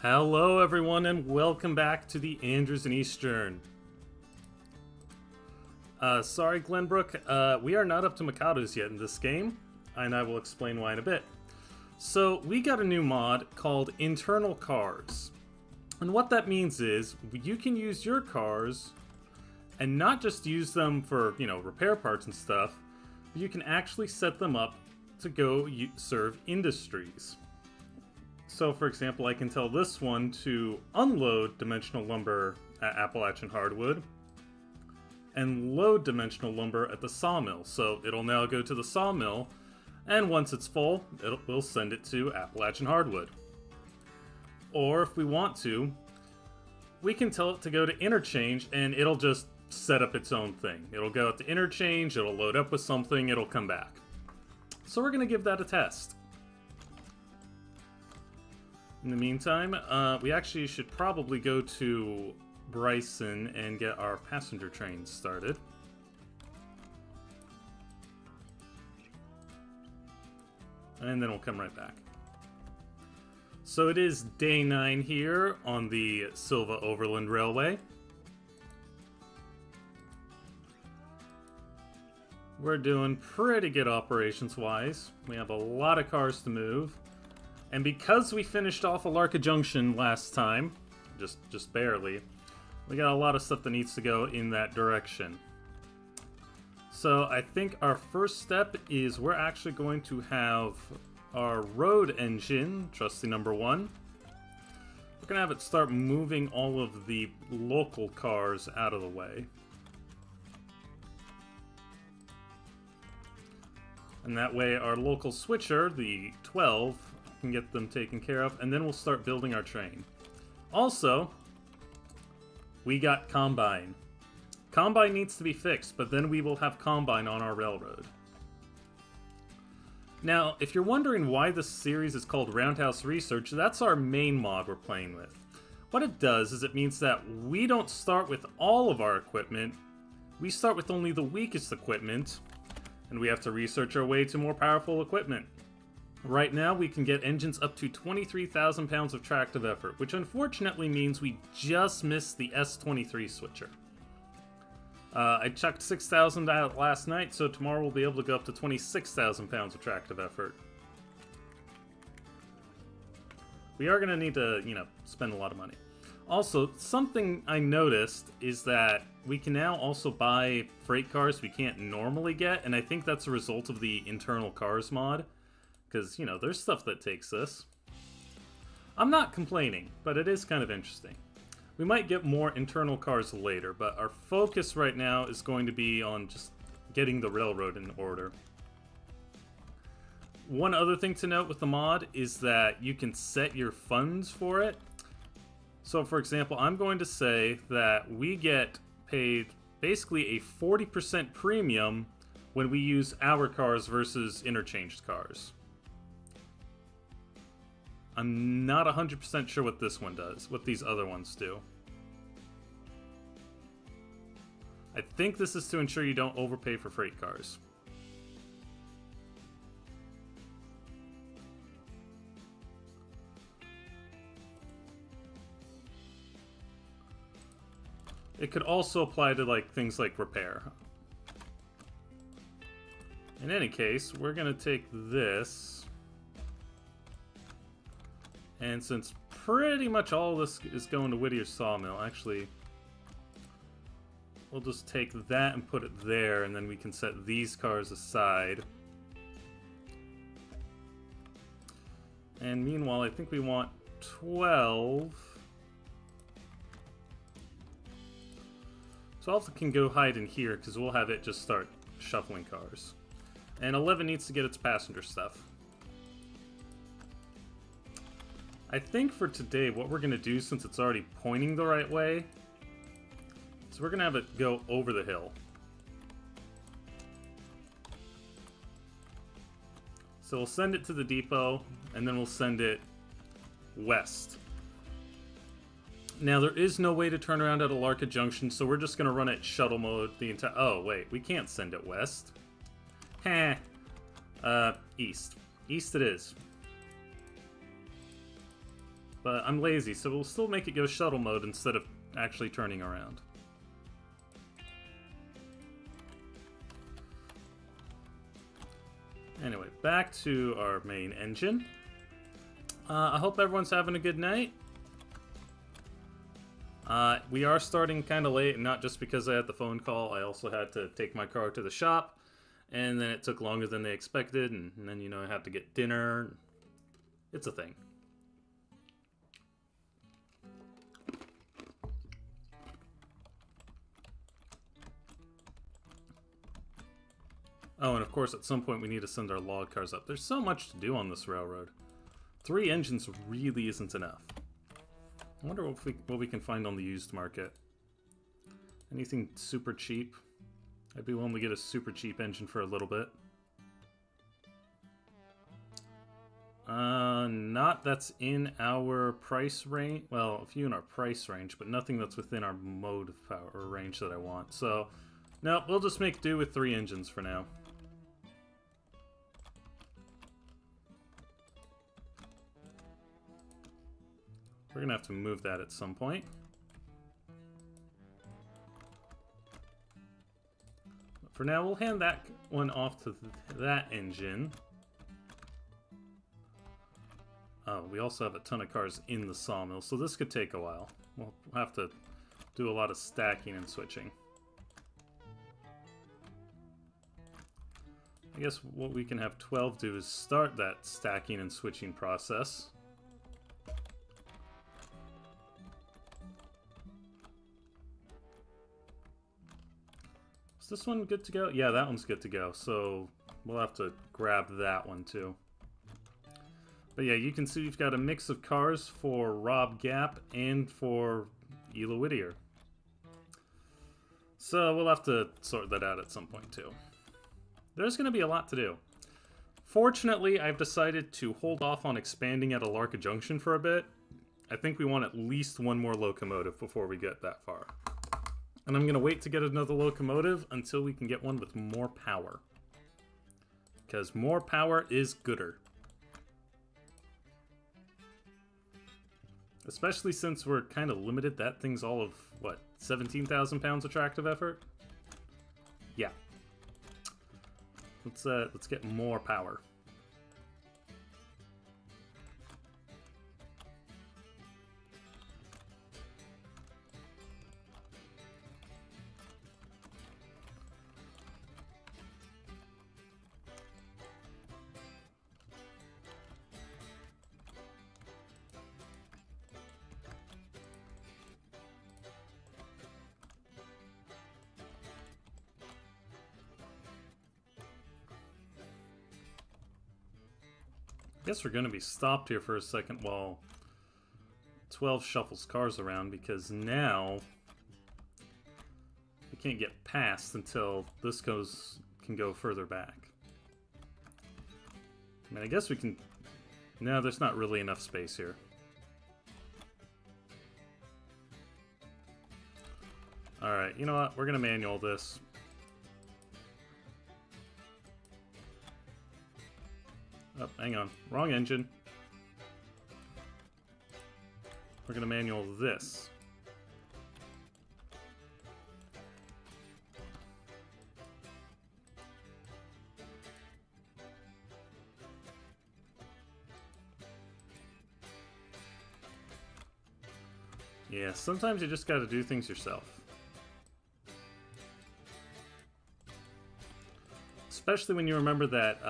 Hello everyone and welcome back to the Andrews and Eastern. Sorry Glenbrook, we are not up to Mikado's yet in this game, and I will explain why in a bit. So we got a new mod called Internal Cars. And what that means is, you can use your cars and not just use them for, repair parts and stuff, but you can actually set them up to go serve industries. So, for example, I can tell this one to unload dimensional lumber at Appalachian Hardwood and load dimensional lumber at the sawmill. So it'll now go to the sawmill, and once it's full, we'll send it to Appalachian Hardwood. Or if we want to, we can tell it to go to interchange, and it'll just set up its own thing. It'll go out to interchange, it'll load up with something, it'll come back. So we're going to give that a test. In the meantime, we actually should probably go to Bryson and get our passenger train started. And then we'll come right back. So it is day 9 here on the Silva Overland Railway. We're doing pretty good operations-wise. We have a lot of cars to move. And because we finished off Alarka Junction last time, just barely, we got a lot of stuff that needs to go in that direction. So I think our first step is we're actually going to have our road engine, trusty number 1. We're going to have it start moving all of the local cars out of the way. And that way our local switcher, the 12, can get them taken care of, and then we'll start building our train. Also, we got Combine. Combine needs to be fixed, but then we will have Combine on our railroad. Now, if you're wondering why this series is called Roundhouse Research, that's our main mod we're playing with. What it does is it means that we don't start with all of our equipment, we start with only the weakest equipment, and we have to research our way to more powerful equipment. Right now, we can get engines up to 23,000 pounds of tractive effort, which unfortunately means we just missed the S23 switcher. I chucked 6,000 out last night, so tomorrow we'll be able to go up to 26,000 pounds of tractive effort. We are going to need to, spend a lot of money. Also, something I noticed is that we can now also buy freight cars we can't normally get, and I think that's a result of the Internal Cars mod. Because, there's stuff that takes this. I'm not complaining, but it is kind of interesting. We might get more internal cars later, but our focus right now is going to be on just getting the railroad in order. One other thing to note with the mod is that you can set your funds for it. So, for example, I'm going to say that we get paid basically a 40% premium when we use our cars versus interchanged cars. I'm not 100% sure what this one does, what these other ones do. I think this is to ensure you don't overpay for freight cars. It could also apply to things like repair. In any case, we're gonna take this. And since pretty much all of this is going to Whittier's Sawmill, actually, we'll just take that and put it there, and then we can set these cars aside. And meanwhile, I think we want 12. 12 can go hide in here, because we'll have it just start shuffling cars. And 11 needs to get its passenger stuff. I think for today, what we're going to do, since it's already pointing the right way, is we're going to have it go over the hill. So we'll send it to the depot, and then we'll send it west. Now, there is no way to turn around at Alarka Junction, so we're just going to run it shuttle mode the entire... Oh, wait, we can't send it west. Heh. East. East it is. But I'm lazy, so we'll still make it go shuttle mode instead of actually turning around. Anyway, back to our main engine. I hope everyone's having a good night. We are starting kind of late, and not just because I had the phone call. I also had to take my car to the shop, and then it took longer than they expected, and then, you know, I had to get dinner. It's a thing. Oh, and of course, at some point we need to send our log cars up. There's so much to do on this railroad. 3 engines really isn't enough. I wonder what we can find on the used market. Anything super cheap? I'd be willing to get a super cheap engine for a little bit. Not that's in our price range. Well, a few in our price range, but nothing that's within our mode of power or range that I want. So, no, we'll just make do with 3 engines for now. We're gonna have to move that at some point. But for now, we'll hand that one off to that engine. Oh, we also have a ton of cars in the sawmill, so this could take a while. We'll have to do a lot of stacking and switching. I guess what we can have 12 do is start that stacking and switching process. Is this one good to go? Yeah, that one's good to go, so we'll have to grab that one too. But yeah, you can see we've got a mix of cars for Rob Gap and for Ela Whittier. So we'll have to sort that out at some point too. There's going to be a lot to do. Fortunately, I've decided to hold off on expanding at Alarka Junction for a bit. I think we want at least one more locomotive before we get that far. And I'm going to wait to get another locomotive until we can get one with more power. Because more power is gooder. Especially since we're kind of limited. That thing's all of, what, 17,000 pounds of tractive effort? Yeah. Let's get more power. I guess we're going to be stopped here for a second while 12 shuffles cars around, because now we can't get past until this can go further back. I mean, I guess we can... No, there's not really enough space here. Alright, you know what? We're going to manual this. Oh, hang on. Wrong engine. We're going to manual this. Yeah, sometimes you just got to do things yourself. Especially when you remember that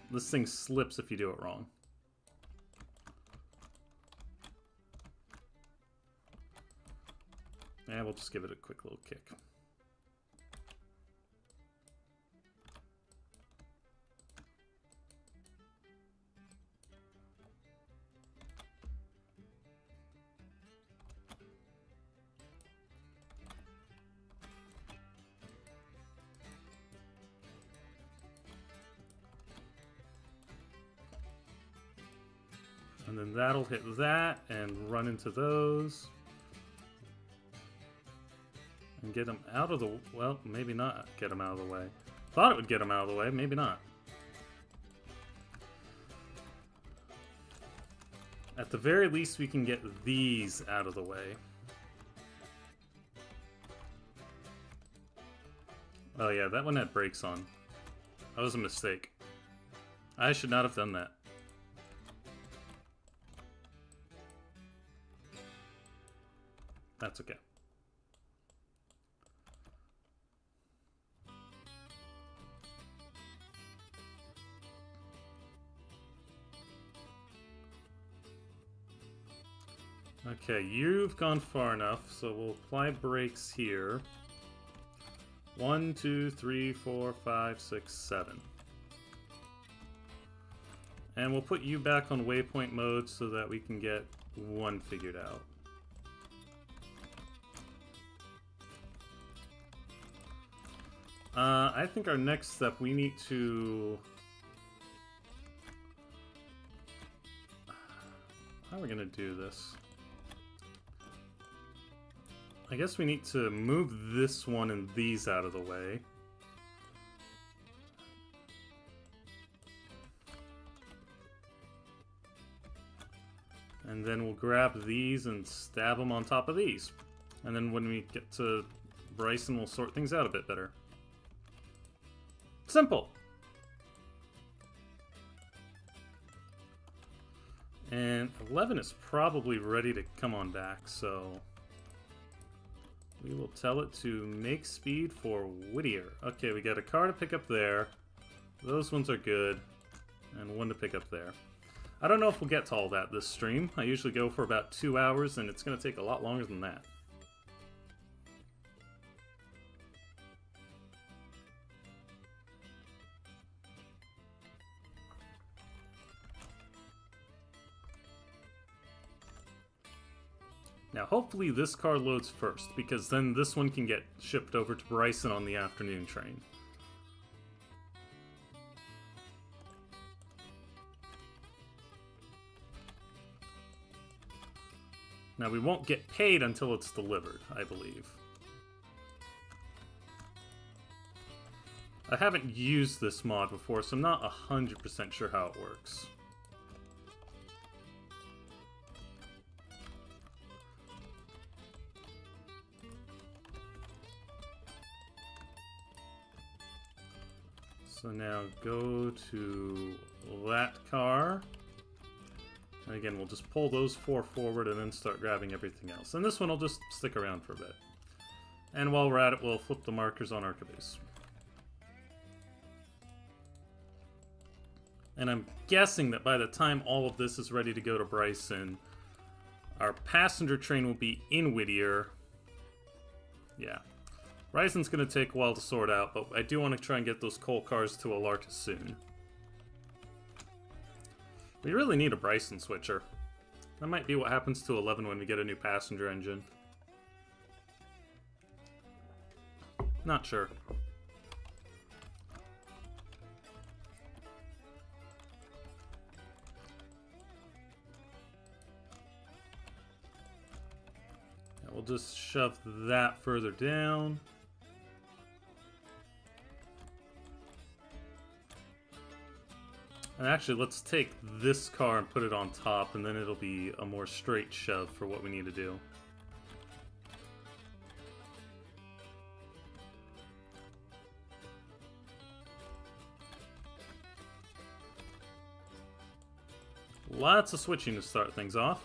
this thing slips if you do it wrong. Yeah, we'll just give it a quick little kick. And then that'll hit that and run into those. And get them out of the... Well, maybe not get them out of the way. Thought it would get them out of the way, maybe not. At the very least, we can get these out of the way. Oh yeah, that one had brakes on. That was a mistake. I should not have done that. That's okay. Okay, you've gone far enough, so we'll apply brakes here. 1, 2, 3, 4, 5, 6, 7. And we'll put you back on waypoint mode so that we can get one figured out. I think our next step, we need to... How are we gonna do this? I guess we need to move this one and these out of the way. And then we'll grab these and stab them on top of these. And then when we get to Bryson, we'll sort things out a bit better. Simple! And 11 is probably ready to come on back, so... we will tell it to make speed for Whittier. Okay, we got a car to pick up there. Those ones are good. And one to pick up there. I don't know if we'll get to all that this stream. I usually go for about 2 hours, and it's going to take a lot longer than that. Now, hopefully this car loads first, because then this one can get shipped over to Bryson on the afternoon train. Now, we won't get paid until it's delivered, I believe. I haven't used this mod before, so I'm not 100% sure how it works. So now go to that car. And again, we'll just pull those 4 forward and then start grabbing everything else. And this one will just stick around for a bit. And while we're at it, we'll flip the markers on our caboose. And I'm guessing that by the time all of this is ready to go to Bryson, our passenger train will be in Whittier. Yeah. Bryson's going to take a while to sort out, but I do want to try and get those coal cars to Alarcus soon. We really need a Bryson switcher. That might be what happens to 11 when we get a new passenger engine. Not sure. Yeah, we'll just shove that further down. And actually, let's take this car and put it on top, and then it'll be a more straight shove for what we need to do. Lots of switching to start things off.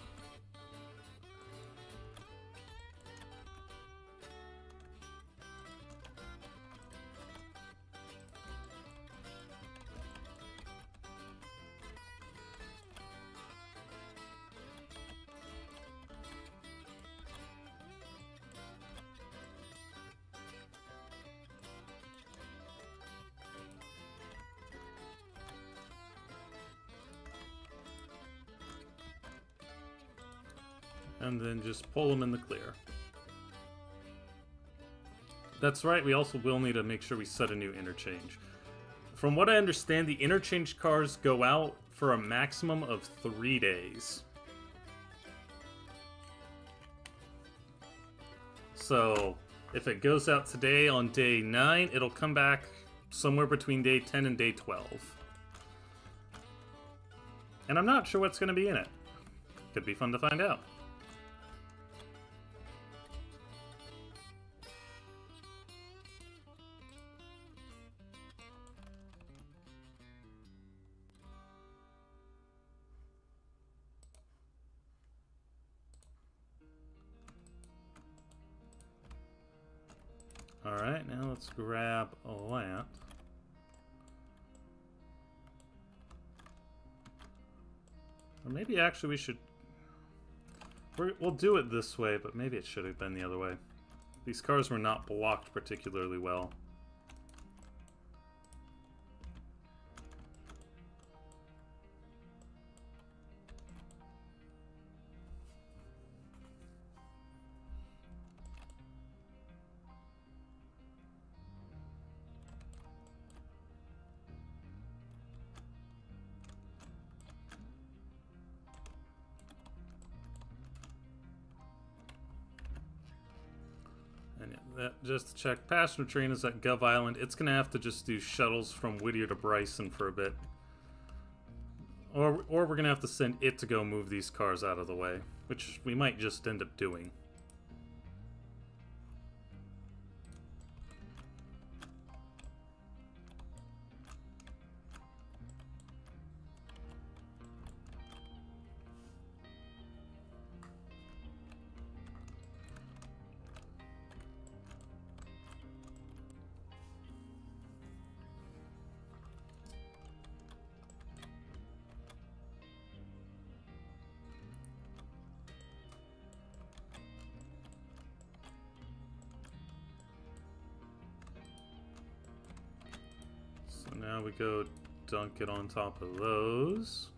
And then just pull them in the clear. That's right, we also will need to make sure we set a new interchange. From what I understand, the interchange cars go out for a maximum of 3 days. So, if it goes out today on day 9, it'll come back somewhere between day 10 and day 12. And I'm not sure what's going to be in it. Could be fun to find out. Alright, now let's grab a lamp. Or maybe actually we should... We'll do it this way, but maybe it should have been the other way. These cars were not blocked particularly well. Just to check, passenger train is at Gov Island. It's gonna have to just do shuttles from Whittier to Bryson for a bit. Or we're gonna have to send it to go move these cars out of the way, which we might just end up doing. Now we go dunk it on top of those.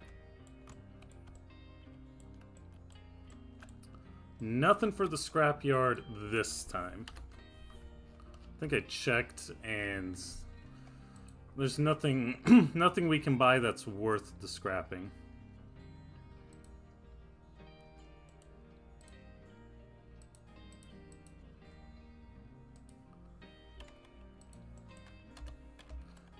Nothing for the scrapyard this time. I think I checked and there's nothing nothing we can buy that's worth the scrapping.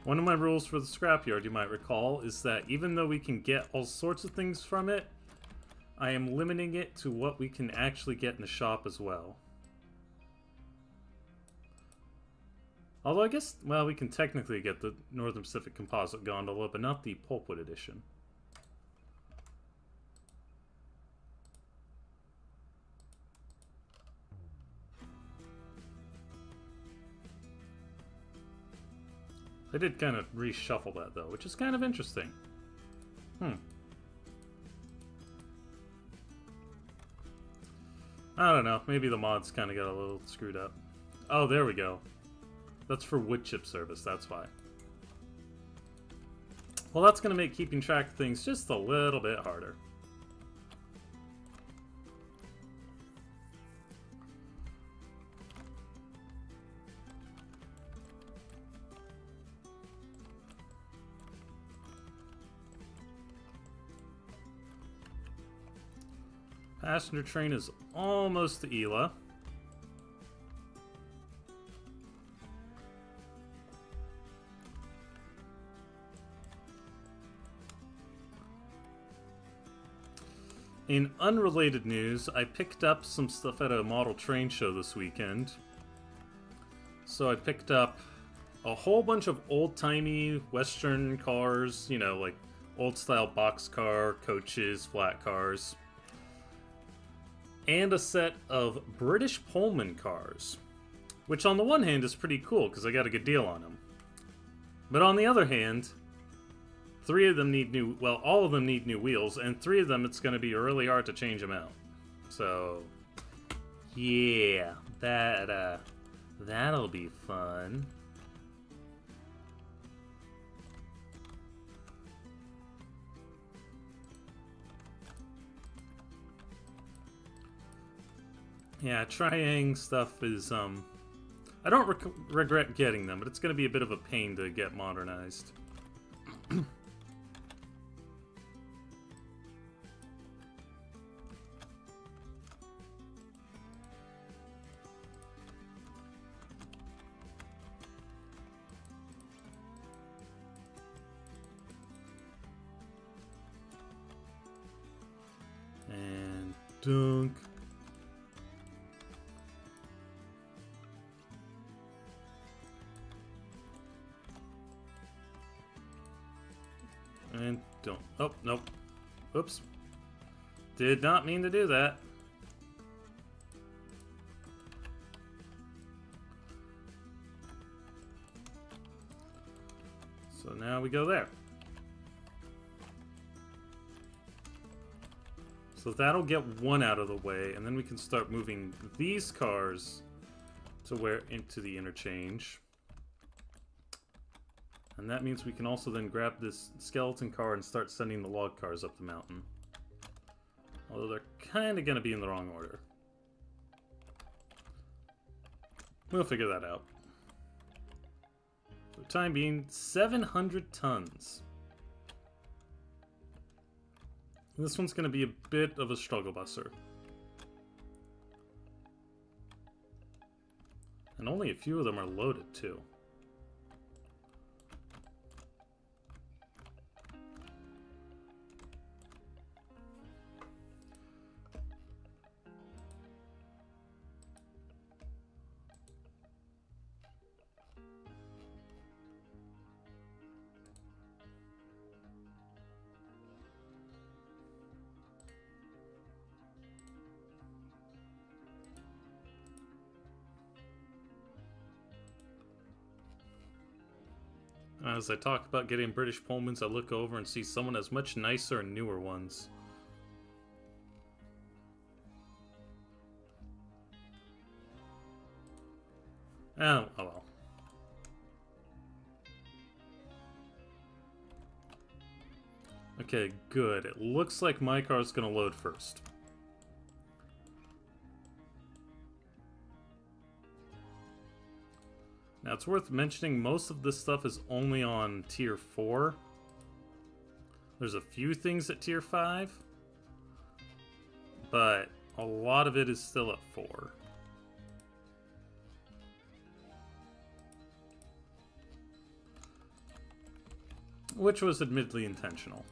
One of my rules for the scrapyard, you might recall, is that even though we can get all sorts of things from it, I am limiting it to what we can actually get in the shop as well. Although I guess, well, we can technically get the Northern Pacific Composite Gondola, but not the Pulpwood edition. They did kind of reshuffle that, though, which is kind of interesting. I don't know. Maybe the mods kind of got a little screwed up. Oh, there we go. That's for wood chip service, that's why. Well, that's going to make keeping track of things just a little bit harder. Passenger train is almost to Ela. In unrelated news, I picked up some stuff at a model train show this weekend. So I picked up a whole bunch of old-timey Western cars, you know, like old-style boxcar, coaches, flat cars. And a set of British Pullman cars, which on the one hand is pretty cool because I got a good deal on them. But on the other hand, three of them need new, well, all of them need new wheels, and three of them it's going to be really hard to change them out. So, yeah, that'll be fun. Yeah, Triang stuff is, I don't regret getting them, but it's going to be a bit of a pain to get modernized. Dunk. And don't. Oh, nope. Oops. Did not mean to do that. So now we go there. So that'll get one out of the way, and then we can start moving these cars to where into the interchange. And that means we can also then grab this skeleton car and start sending the log cars up the mountain. Although they're kind of going to be in the wrong order. We'll figure that out. For the time being, 700 tons. This one's going to be a bit of a struggle buster. And only a few of them are loaded, too. As I talk about getting British Pullmans, I look over and see someone has much nicer and newer ones. Oh well. Okay, good. It looks like my car's gonna load first. Now, it's worth mentioning most of this stuff is only on Tier 4. There's a few things at Tier 5, but a lot of it is still at 4. Which was admittedly intentional.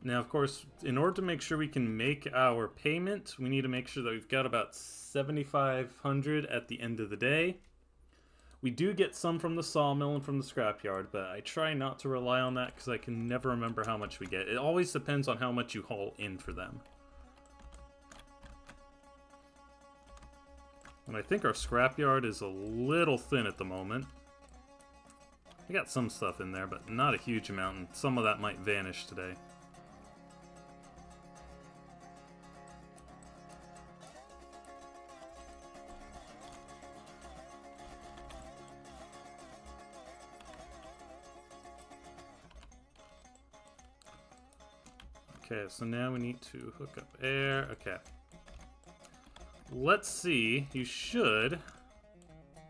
Now, of course, in order to make sure we can make our payment, we need to make sure that we've got about 7,500 at the end of the day. We do get some from the sawmill and from the scrapyard, but I try not to rely on that because I can never remember how much we get. It always depends on how much you haul in for them. And I think our scrapyard is a little thin at the moment. I got some stuff in there, but not a huge amount, and some of that might vanish today. Okay, so now we need to hook up air. Okay. Let's see. You should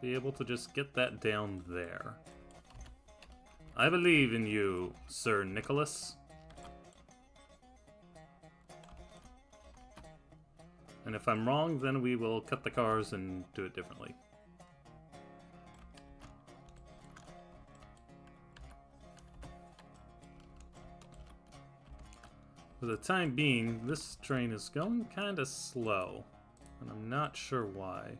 be able to just get that down there. I believe in you, Sir Nicholas. And if I'm wrong, then we will cut the cars and do it differently. For the time being, this train is going kind of slow, and I'm not sure why.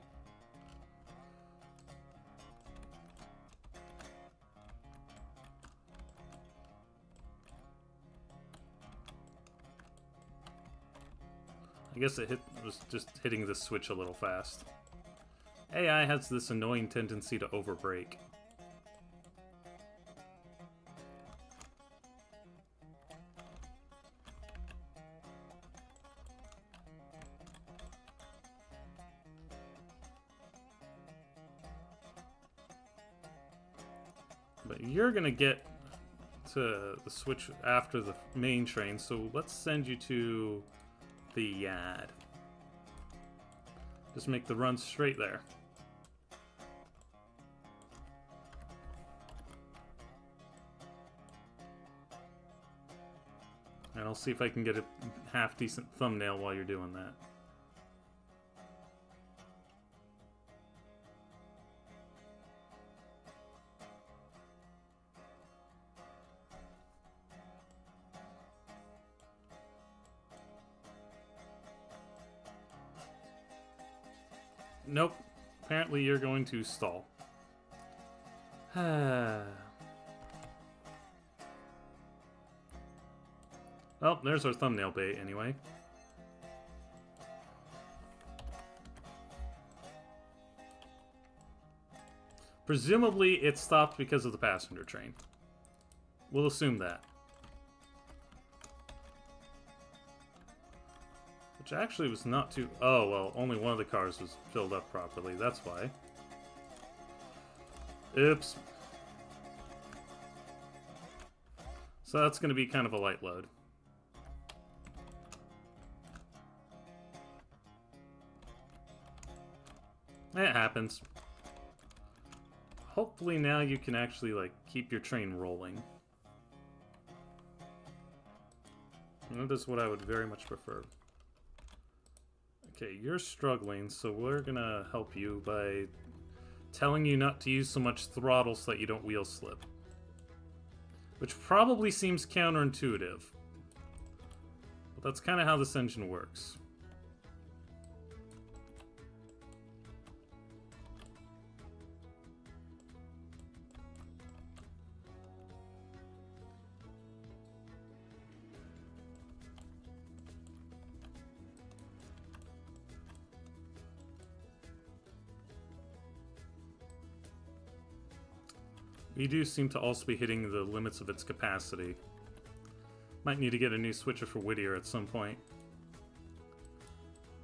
I guess it was just hitting the switch a little fast. AI has this annoying tendency to overbrake. But you're gonna get to the switch after the main train, so let's send you to the yard. Just make the run straight there. And I'll see if I can get a half-decent thumbnail while you're doing that. Nope. Apparently you're going to stall. Well, there's our thumbnail bait anyway. Presumably it stopped because of the passenger train. We'll assume that. Which actually was not too... Oh, well, only one of the cars was filled up properly. That's why. Oops. So that's going to be kind of a light load. It happens. Hopefully now you can actually, like, keep your train rolling. That is what I would very much prefer. Okay, you're struggling, so we're gonna help you by telling you not to use so much throttle so that you don't wheel slip. Which probably seems counterintuitive. But that's kind of how this engine works. We do seem to also be hitting the limits of its capacity. Might need to get a new switcher for Whittier at some point.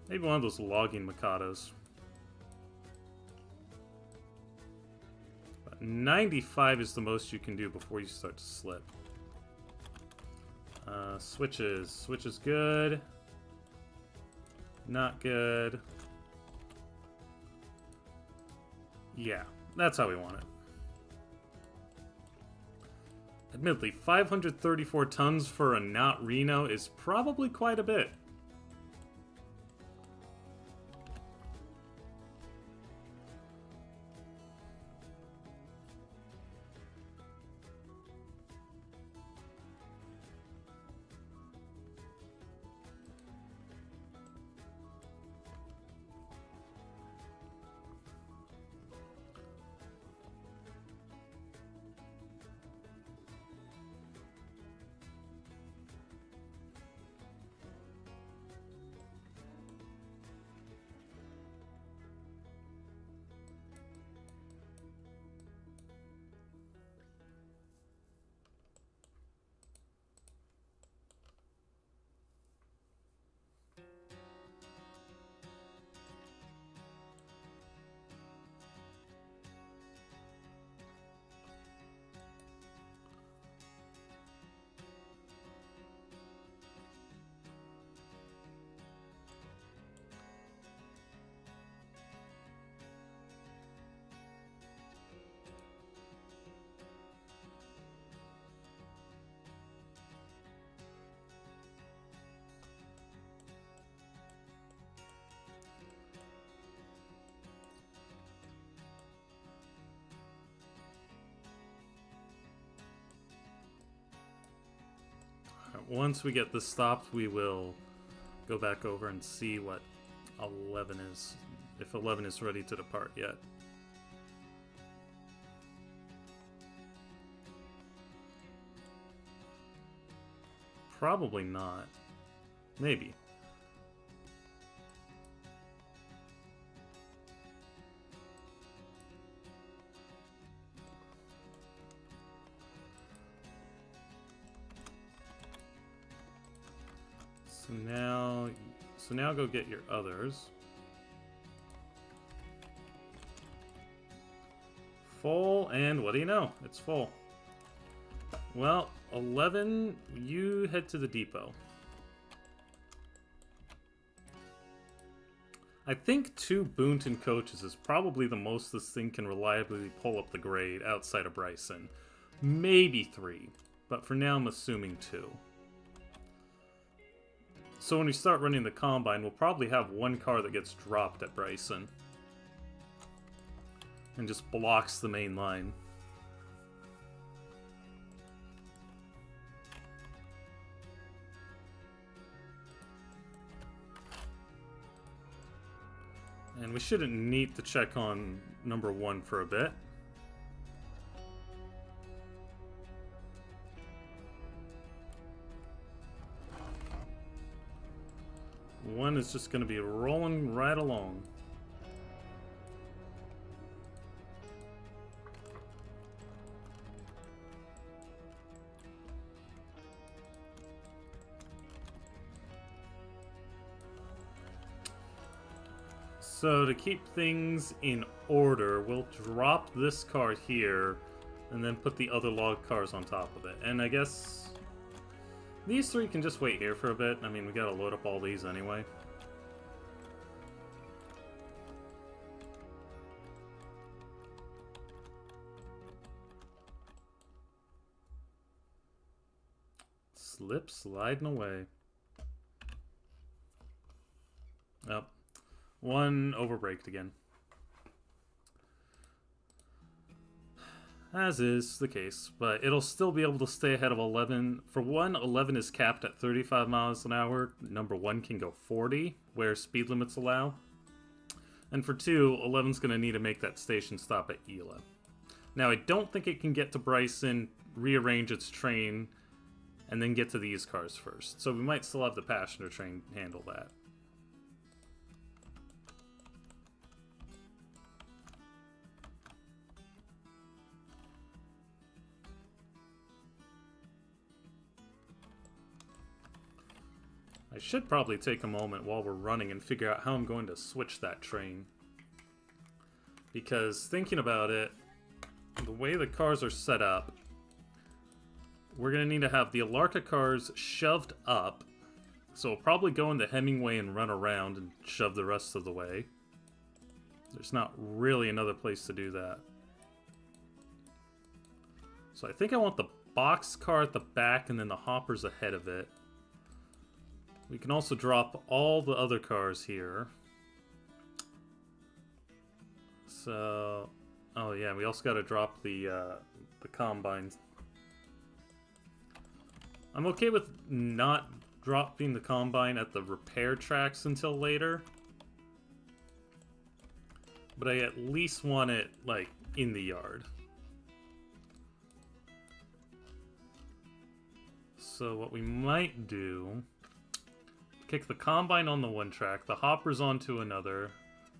Maybe one of those logging Mikados. But 95 is the most you can do before you start to slip. Switches. Switch is good. Not good. Yeah, that's how we want it. Admittedly, 534 tons for a not Reno is probably quite a bit. Once we get this stopped, we will go back over and see what 11 is, if 11 is ready to depart yet. Probably not. Maybe. So now go get your others. Full, and what do you know? It's full. Well, 11, you head to the depot. I think 2 Boonton coaches is probably the most this thing can reliably pull up the grade outside of Bryson. Maybe 3, but for now I'm assuming 2. So when we start running the Combine, we'll probably have 1 car that gets dropped at Bryson. And just blocks the main line. And we shouldn't need to check on number 1 for a bit. One is just going to be rolling right along. So to keep things in order, we'll drop this car here and then put the other log cars on top of it. And I guess these 3 can just wait here for a bit. I mean, we gotta load up all these anyway. Slip sliding away. Oh, 1 overbraked again. As is the case, but it'll still be able to stay ahead of 11. For 1, 11 is capped at 35 miles an hour. Number 1 can go 40, where speed limits allow. And for 2, 11's going to need to make that station stop at Ela. Now, I don't think it can get to Bryson, rearrange its train, and then get to these cars first. So we might still have the passenger train handle that. I should probably take a moment while we're running and figure out how I'm going to switch that train. Because thinking about it, the way the cars are set up, we're going to need to have the Alarka cars shoved up. So we'll probably go into Hemingway and run around and shove the rest of the way. There's not really another place to do that. So I think I want the box car at the back and then the hoppers ahead of it. We can also drop all the other cars here. So, oh yeah, we also got to drop the combines. I'm okay with not dropping the combine at the repair tracks until later, but I at least want it like in the yard. So what we might do, kick the combine on the one track, the hoppers onto another,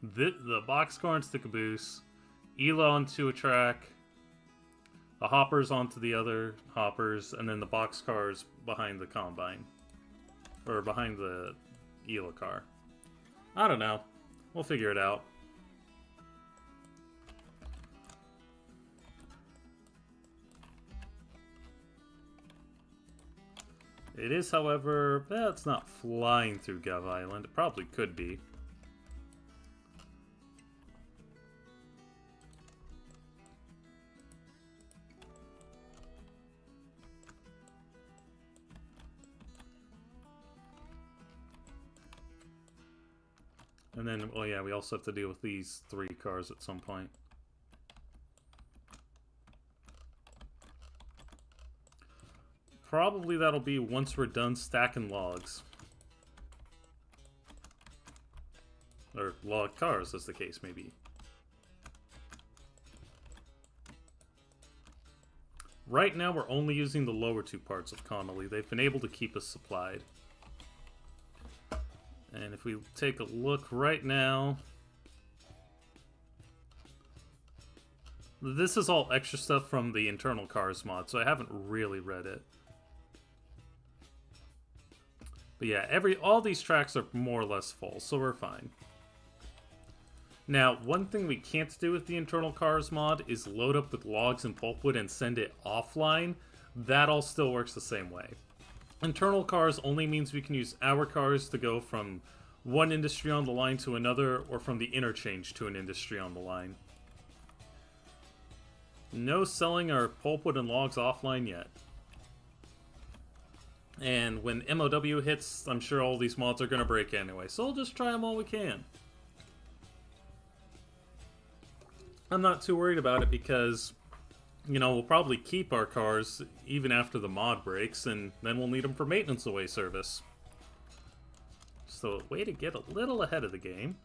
the boxcar onto the caboose, Ela onto a track, the hoppers onto the other hoppers, and then the boxcars behind the combine. Or behind the Ela car. I don't know. We'll figure it out. It is, however, it's not flying through Gov Island. It probably could be. And then, well, yeah, we also have to deal with these 3 cars at some point. Probably that'll be once we're done stacking logs. Or log cars, as the case may be. Right now, we're only using the lower 2 parts of Connolly. They've been able to keep us supplied. And if we take a look right now, this is all extra stuff from the internal cars mod, so I haven't really read it. But yeah, all these tracks are more or less full, so we're fine. Now, one thing we can't do with the internal cars mod is load up with logs and pulpwood and send it offline. That all still works the same way. Internal cars only means we can use our cars to go from one industry on the line to another, or from the interchange to an industry on the line. No selling our pulpwood and logs offline yet. And when MOW hits, I'm sure all these mods are going to break anyway, so we'll just try them all we can. I'm not too worried about it because, you know, we'll probably keep our cars even after the mod breaks, and then we'll need them for maintenance away service. So, way to get a little ahead of the game.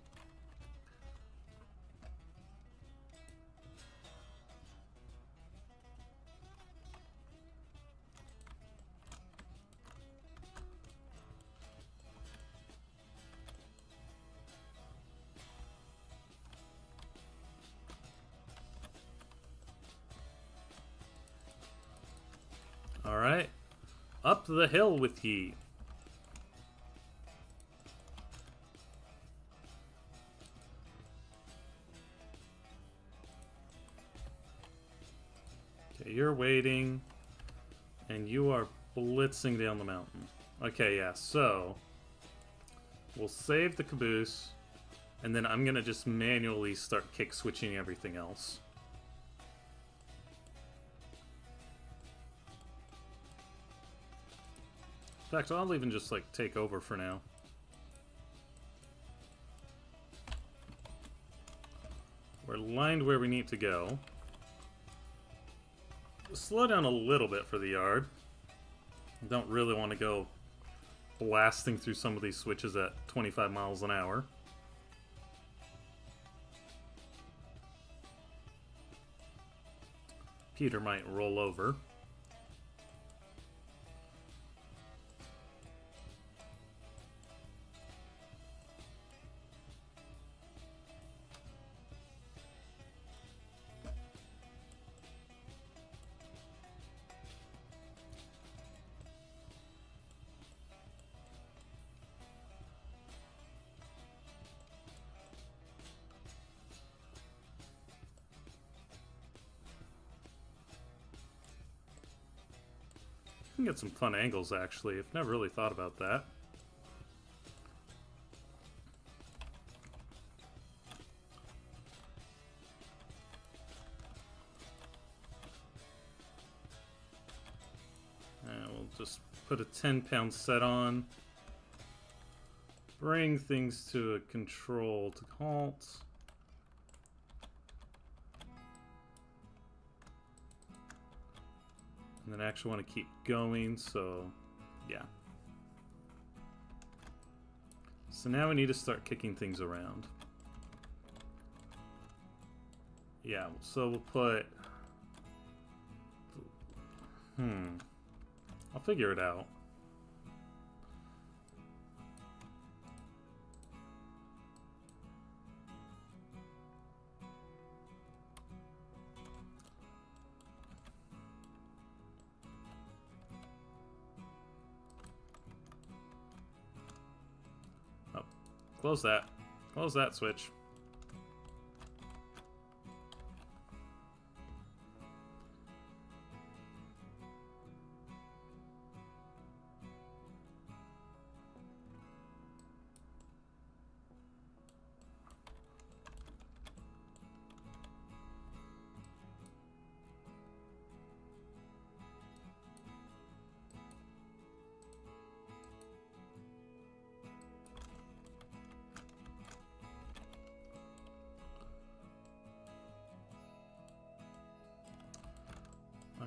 Alright. Up the hill with ye. Okay, you're waiting. And you are blitzing down the mountain. Okay, yeah, so we'll save the caboose, and then I'm gonna just manually start kick switching everything else. In fact, I'll even just like take over for now. We're lined where we need to go. Slow down a little bit for the yard. Don't really want to go blasting through some of these switches at 25 miles an hour. Peter might roll over. You can get some fun angles, actually. I've never really thought about that. And we'll just put a 10-pound set on. Bring things to a controlled halt. And then I actually want to keep going, so yeah. So now we need to start kicking things around. Yeah, so we'll put... I'll figure it out. Close that. Close that switch.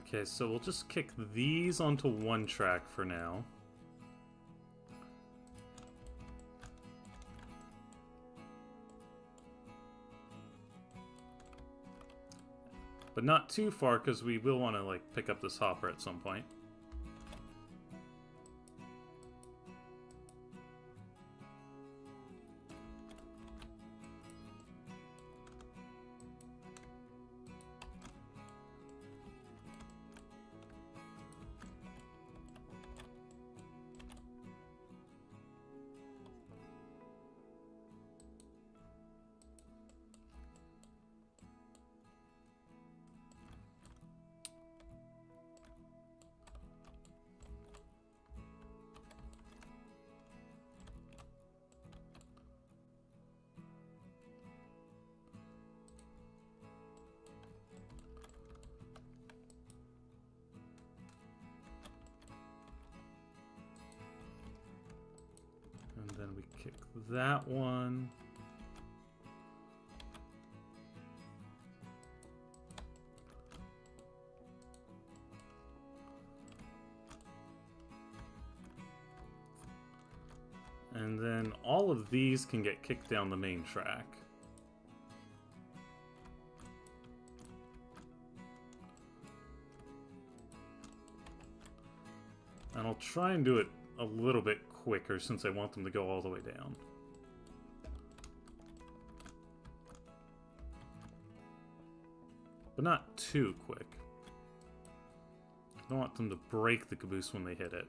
Okay, so we'll just kick these onto one track for now. But not too far, because we will want to, like, pick up this hopper at some point. And then we kick that one. And then all of these can get kicked down the main track. And I'll try and do it a little bit quicker since I want them to go all the way down. But not too quick. don't want them to break the caboose when they hit it.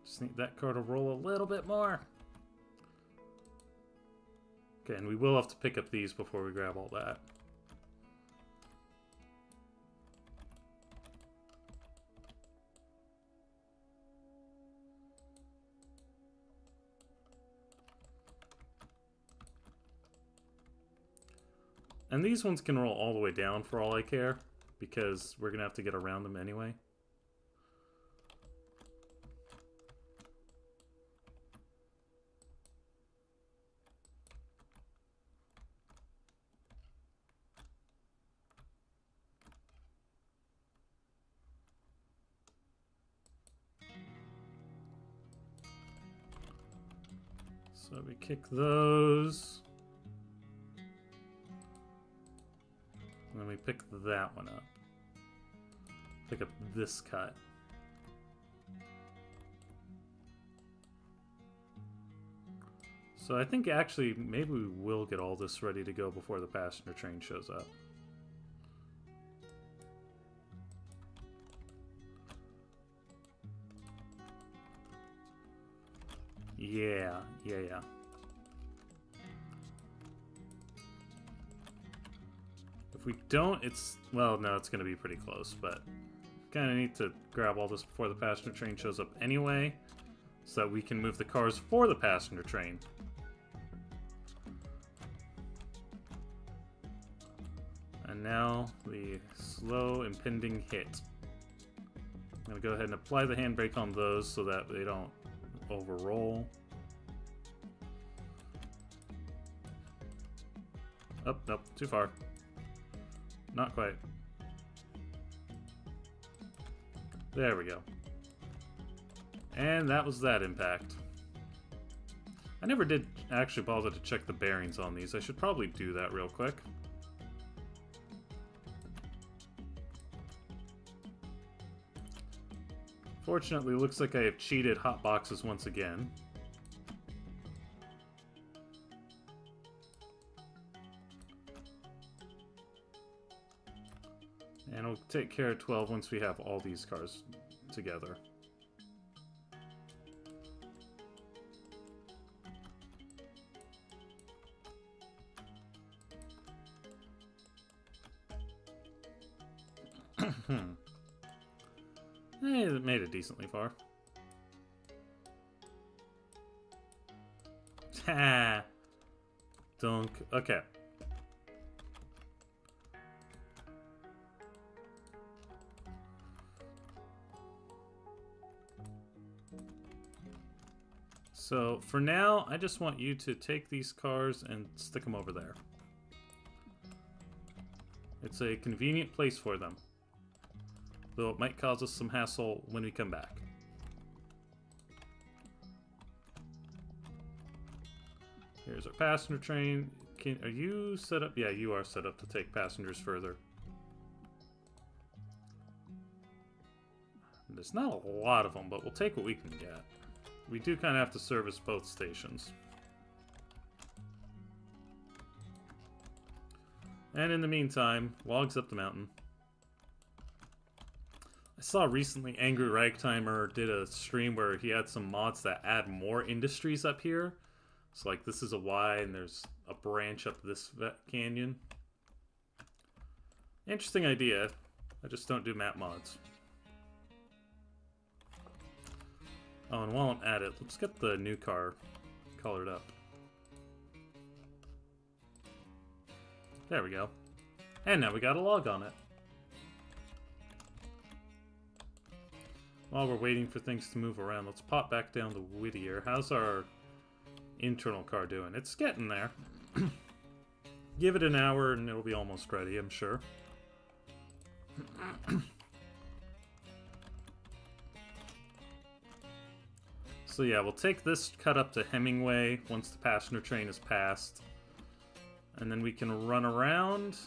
Just need that car to roll a little bit more. Okay, and we will have to pick up these before we grab all that. And these ones can roll all the way down for all I care, because we're going to have to get around them anyway. So we kick those. And then we pick that one up. Pick up this cut. So I think actually maybe we will get all this ready to go before the passenger train shows up. Yeah. If we don't, it's... well, no, it's going to be pretty close, but... kind of need to grab all this before the passenger train shows up anyway, so that we can move the cars for the passenger train. And now, the slow impending hit. I'm going to go ahead and apply the handbrake on those so that they don't overroll. Oh, nope, too far. Not quite. There we go. And that was that impact. I never did actually bother to check the bearings on these. I should probably do that real quick. Fortunately, it looks like I have cheated hotboxes once again. And we'll take care of 12 once we have all these cars together. Hey, it made it decently far. Ha! Dunk. Okay. So, for now, I just want you to take these cars and stick them over there. It's a convenient place for them. Though it might cause us some hassle when we come back. Here's our passenger train. Are you set up? Yeah, you are set up to take passengers further. There's not a lot of them, but we'll take what we can get. We do kind of have to service both stations. And in the meantime, logs up the mountain. I saw recently Angry Ragtimer did a stream where he had some mods that add more industries up here. So like this is a Y and there's a branch up this canyon. Interesting idea. I just don't do map mods. Oh, and while I'm at it, let's get the new car colored up. There we go. And now we got a log on it. While we're waiting for things to move around, let's pop back down to Whittier. How's our internal car doing? It's getting there. Give it an hour and it'll be almost ready, I'm sure. So yeah, we'll take this cut up to Hemingway once the passenger train is passed. And then we can run around.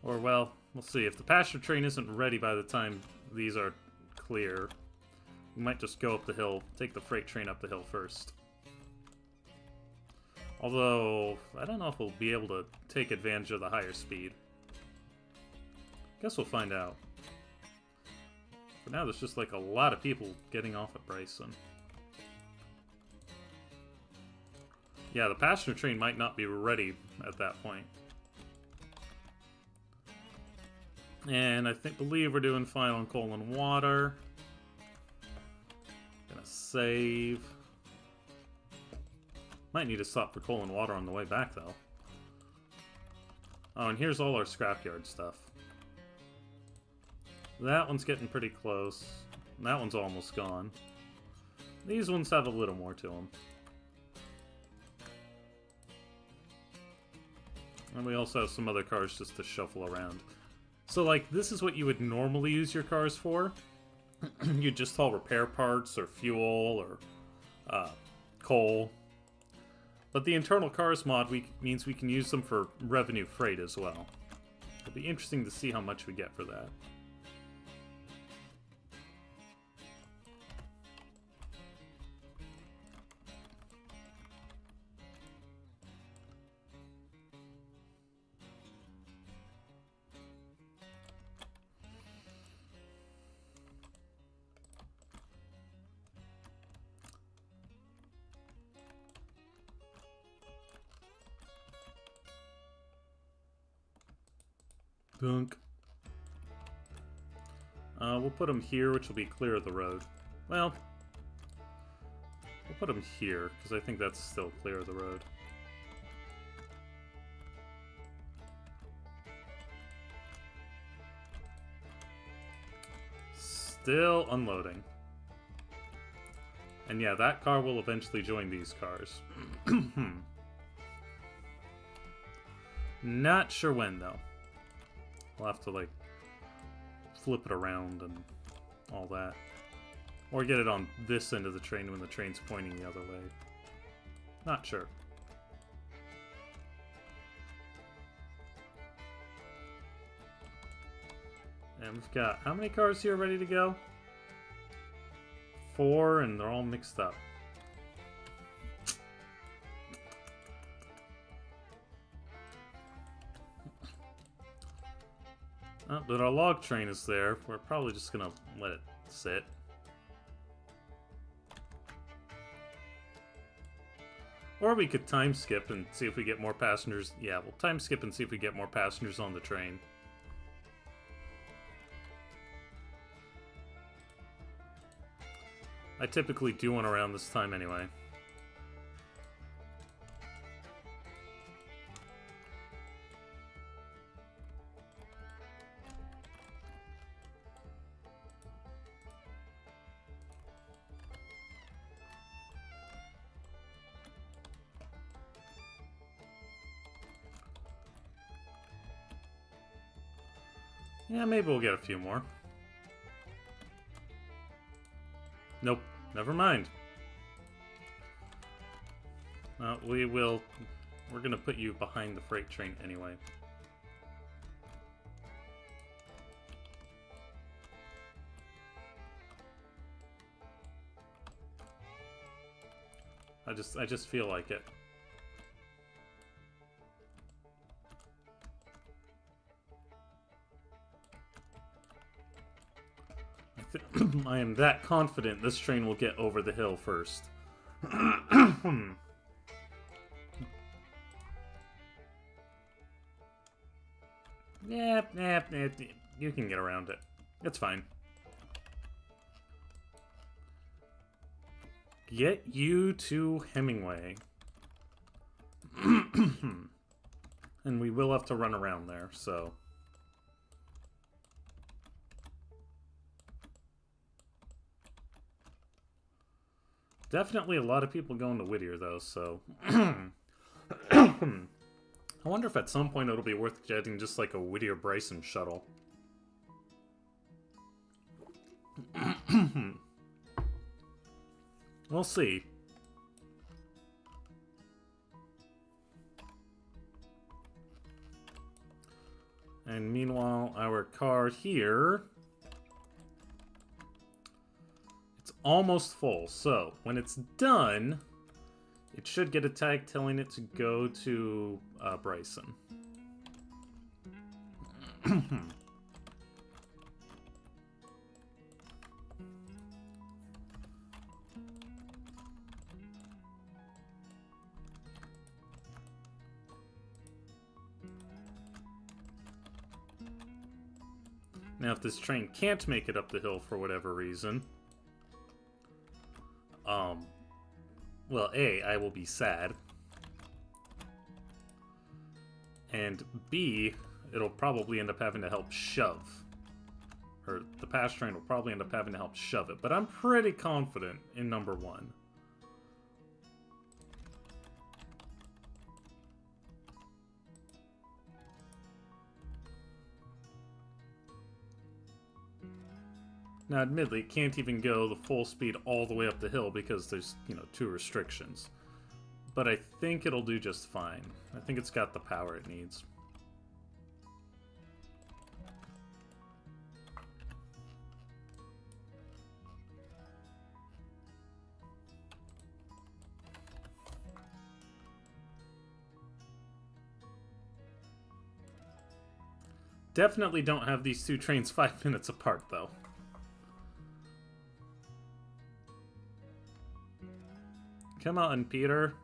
Or, well, we'll see. If the passenger train isn't ready by the time these are clear, we might just go up the hill, take the freight train up the hill first. Although, I don't know if we'll be able to take advantage of the higher speed. Guess we'll find out. For now, there's just like a lot of people getting off at Bryson. Yeah, the passenger train might not be ready at that point. And I believe we're doing fine on coal and water. Gonna save. Might need to stop for coal and water on the way back, though. Oh, and here's all our scrapyard stuff. That one's getting pretty close. And that one's almost gone. These ones have a little more to them. And we also have some other cars just to shuffle around. So, like, this is what you would normally use your cars for. You just haul repair parts, or fuel, or coal. But the internal cars mod means we can use them for revenue freight as well. It'll be interesting to see how much we get for that. Dunk. We'll put them here, which will be clear of the road. Well, we'll put them here, because I think that's still clear of the road. Still unloading. And yeah, that car will eventually join these cars. Not sure when, though. We'll have to, like, flip it around and all that. Or get it on this end of the train when the train's pointing the other way. Not sure. And we've got how many cars here ready to go? 4, and they're all mixed up. Oh, but our log train is there. We're probably just gonna let it sit. Or we could time skip and see if we get more passengers. Yeah, we'll time skip and see if we get more passengers on the train. I typically do one around this time anyway. Yeah, maybe we'll get a few more. Nope, never mind. We're gonna put you behind the freight train anyway. I just feel like it. I am that confident this train will get over the hill first. Yeah, you can get around it. It's fine. Get you to Hemingway. And we will have to run around there, so... Definitely a lot of people going to Whittier, though, so... I wonder if at some point it'll be worth getting just like a Whittier-Bryson shuttle. We'll see. And meanwhile, our car here... It's almost full. So when it's done, it should get a tag telling it to go to Bryson. Now, if this train can't make it up the hill for whatever reason, well, A, I will be sad, and B, it'll probably end up having to help shove. Or the pass train will probably end up having to help shove it, but I'm pretty confident in number 1. Now, admittedly, it can't even go the full speed all the way up the hill because there's, 2 restrictions. But I think it'll do just fine. I think it's got the power it needs. Definitely don't have these 2 trains 5 minutes apart, though. Come on, Peter.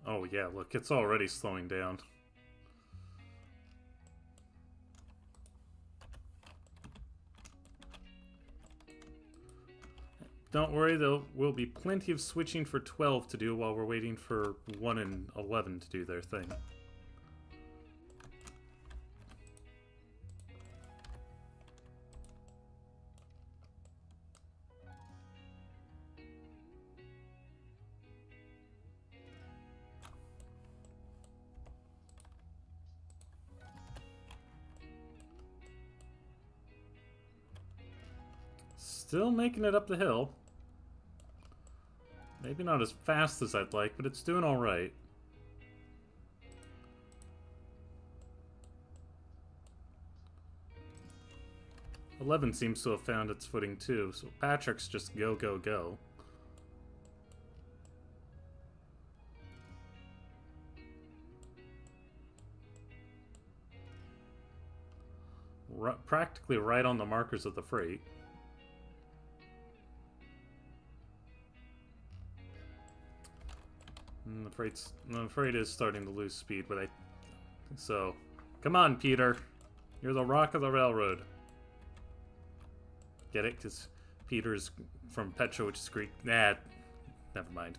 Oh yeah, look, it's already slowing down. Don't worry, there will be plenty of switching for 12 to do while we're waiting for 1 and 11 to do their thing. Still making it up the hill. Maybe not as fast as I'd like, but it's doing alright. "11" seems to have found its footing too, so Patrick's just go, go, go. Practically right on the markers of the freight. And the freight is starting to lose speed, but so, come on, Peter. You're the rock of the railroad. Get it? Because Peter's from Petra, which is Greek. Nah, never mind.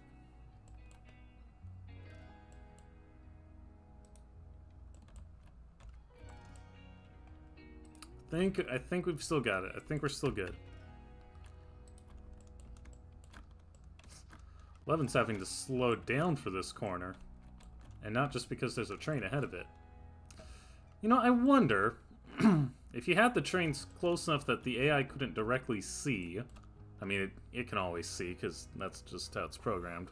I think we've still got it. I think we're still good. 11's having to slow down for this corner, and not just because there's a train ahead of it. I wonder if you had the trains close enough that the AI couldn't directly see. I mean, it can always see, because that's just how it's programmed.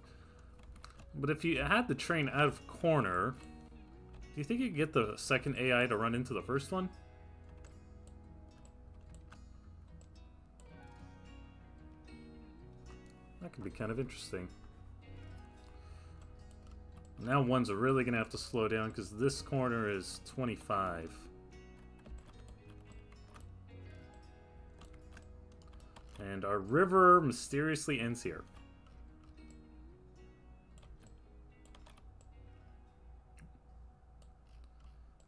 But if you had the train out of corner, do you think you could get the second AI to run into the first one? That could be kind of interesting. Now one's really going to have to slow down because this corner is 25. And our river mysteriously ends here.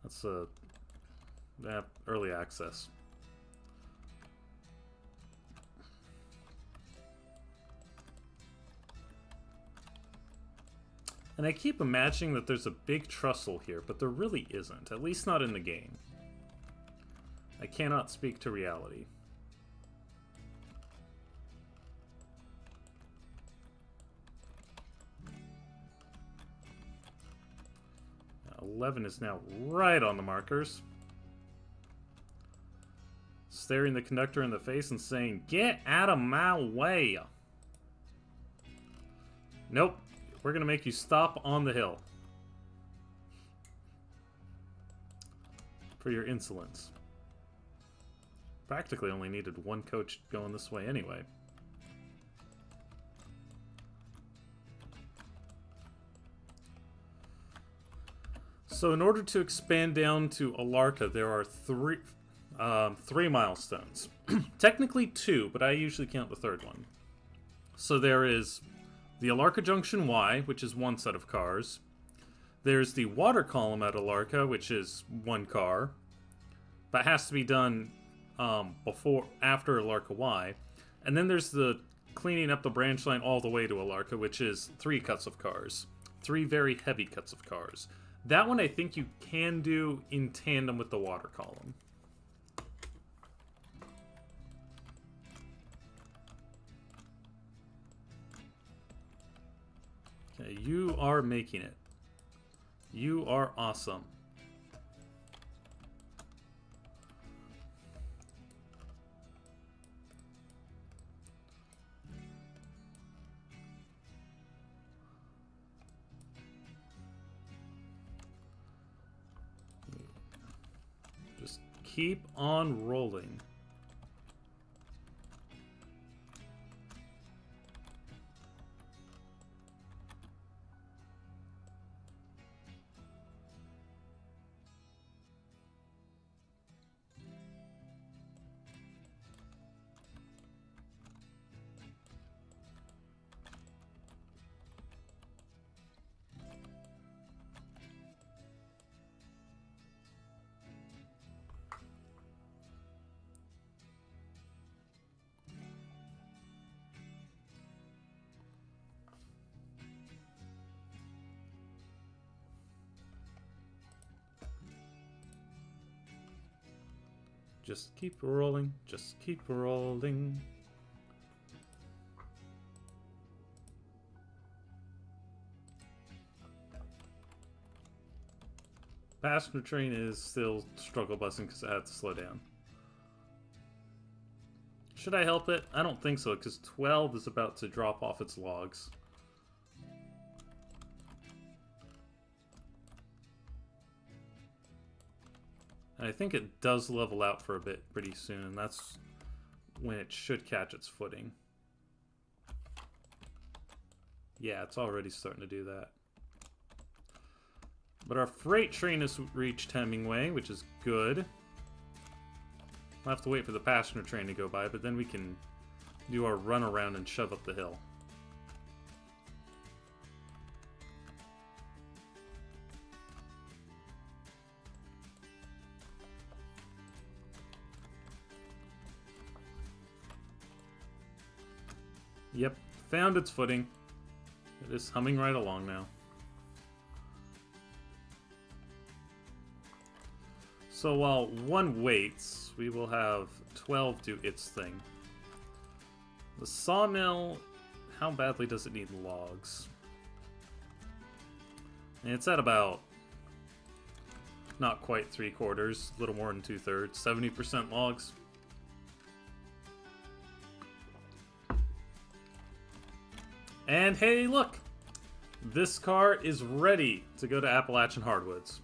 That's early access. And I keep imagining that there's a big trestle here, but there really isn't, at least not in the game. I cannot speak to reality. Now, 11 is now right on the markers. staring the conductor in the face and saying, "Get out of my way." Nope. We're gonna make you stop on the hill. For your insolence. Practically only needed one coach going this way anyway. So in order to expand down to Alarka, there are three milestones. Technically 2, but I usually count the third one. So there is the Alarka Junction Y, which is 1 set of cars. There's the water column at Alarka, which is 1 car. That has to be done after Alarka Y. And then there's the cleaning up the branch line all the way to Alarka, which is 3 cuts of cars. 3 very heavy cuts of cars. That one I think you can do in tandem with the water column. Okay, you are making it. You are awesome. Just keep on rolling. Just keep rolling, just keep rolling. Passenger train is still struggle busing because I had to slow down. Should I help it? I don't think so, because 12 is about to drop off its logs. And I think it does level out for a bit pretty soon. That's when it should catch its footing. Yeah, it's already starting to do that. But our freight train has reached Hemingway, which is good. We'll have to wait for the passenger train to go by, but then we can do our run around and shove up the hill. Yep, found its footing. It is humming right along now. So while 1 waits, we will have 12 do its thing. The sawmill, how badly does it need logs? And it's at about, not quite 3/4, a little more than 2/3, 70% logs. And hey, look! This car is ready to go to Appalachian Hardwoods.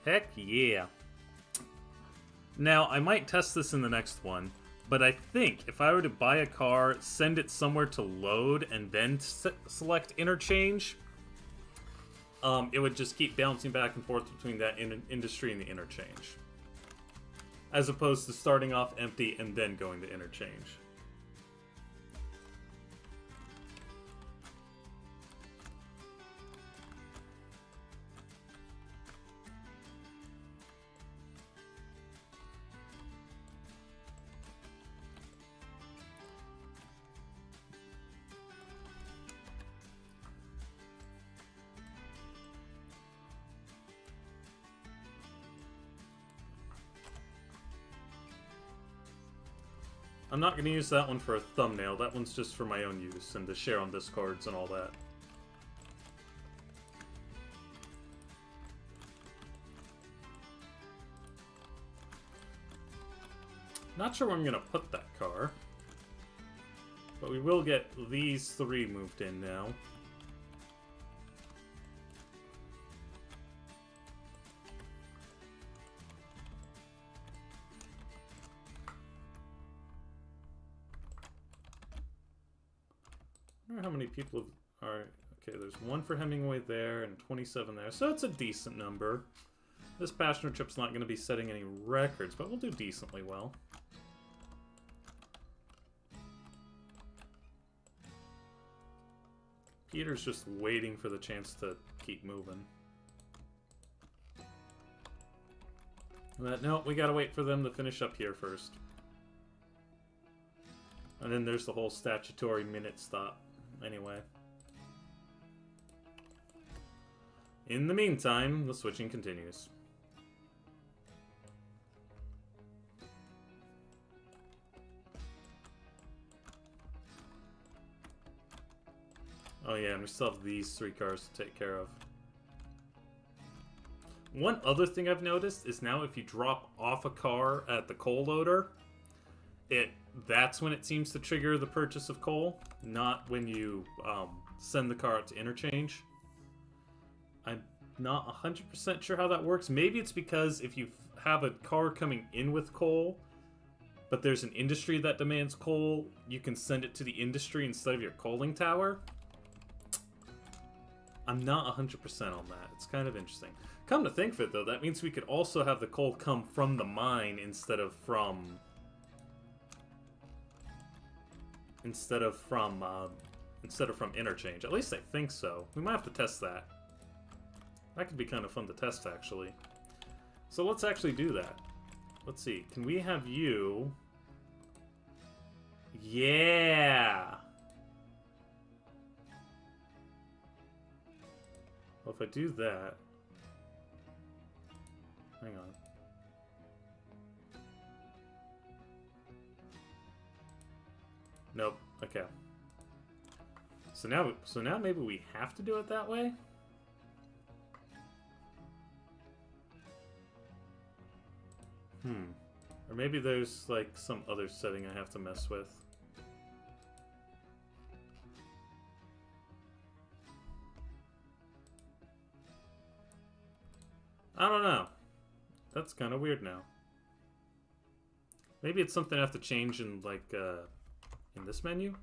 Heck yeah. Now, I might test this in the next one, but I think if I were to buy a car, send it somewhere to load, and then select interchange, it would just keep bouncing back and forth between that industry and the interchange. As opposed to starting off empty and then going to interchange. I'm not going to use that one for a thumbnail. That one's just for my own use and to share on Discords and all that. Not sure where I'm going to put that car. But we will get these 3 moved in now. I wonder how many people are... Okay, there's 1 for Hemingway there and 27 there. So it's a decent number. This passenger trip's not going to be setting any records, but we'll do decently well. Peter's just waiting for the chance to keep moving. But no, we gotta wait for them to finish up here first. And then there's the whole statutory minute stop. Anyway. In the meantime, the switching continues. Oh yeah, and we still have these 3 cars to take care of. One other thing I've noticed is now if you drop off a car at the coal loader, that's when it seems to trigger the purchase of coal, not when you send the car out to interchange. I'm not 100% sure how that works. Maybe it's because if you have a car coming in with coal, but there's an industry that demands coal, you can send it to the industry instead of your coaling tower. I'm not 100% on that. It's kind of interesting. Come to think of it, though, that means we could also have the coal come from the mine instead of from interchange. At least I think so. We might have to test that. That could be kind of fun to test, actually. So let's actually do that. Let's see. Can we have you... Yeah! Well, if I do that... Hang on. Nope. Okay. So now maybe we have to do it that way? Or maybe there's, like, some other setting I have to mess with. I don't know. That's kind of weird now. Maybe it's something I have to change in, like, in this menu?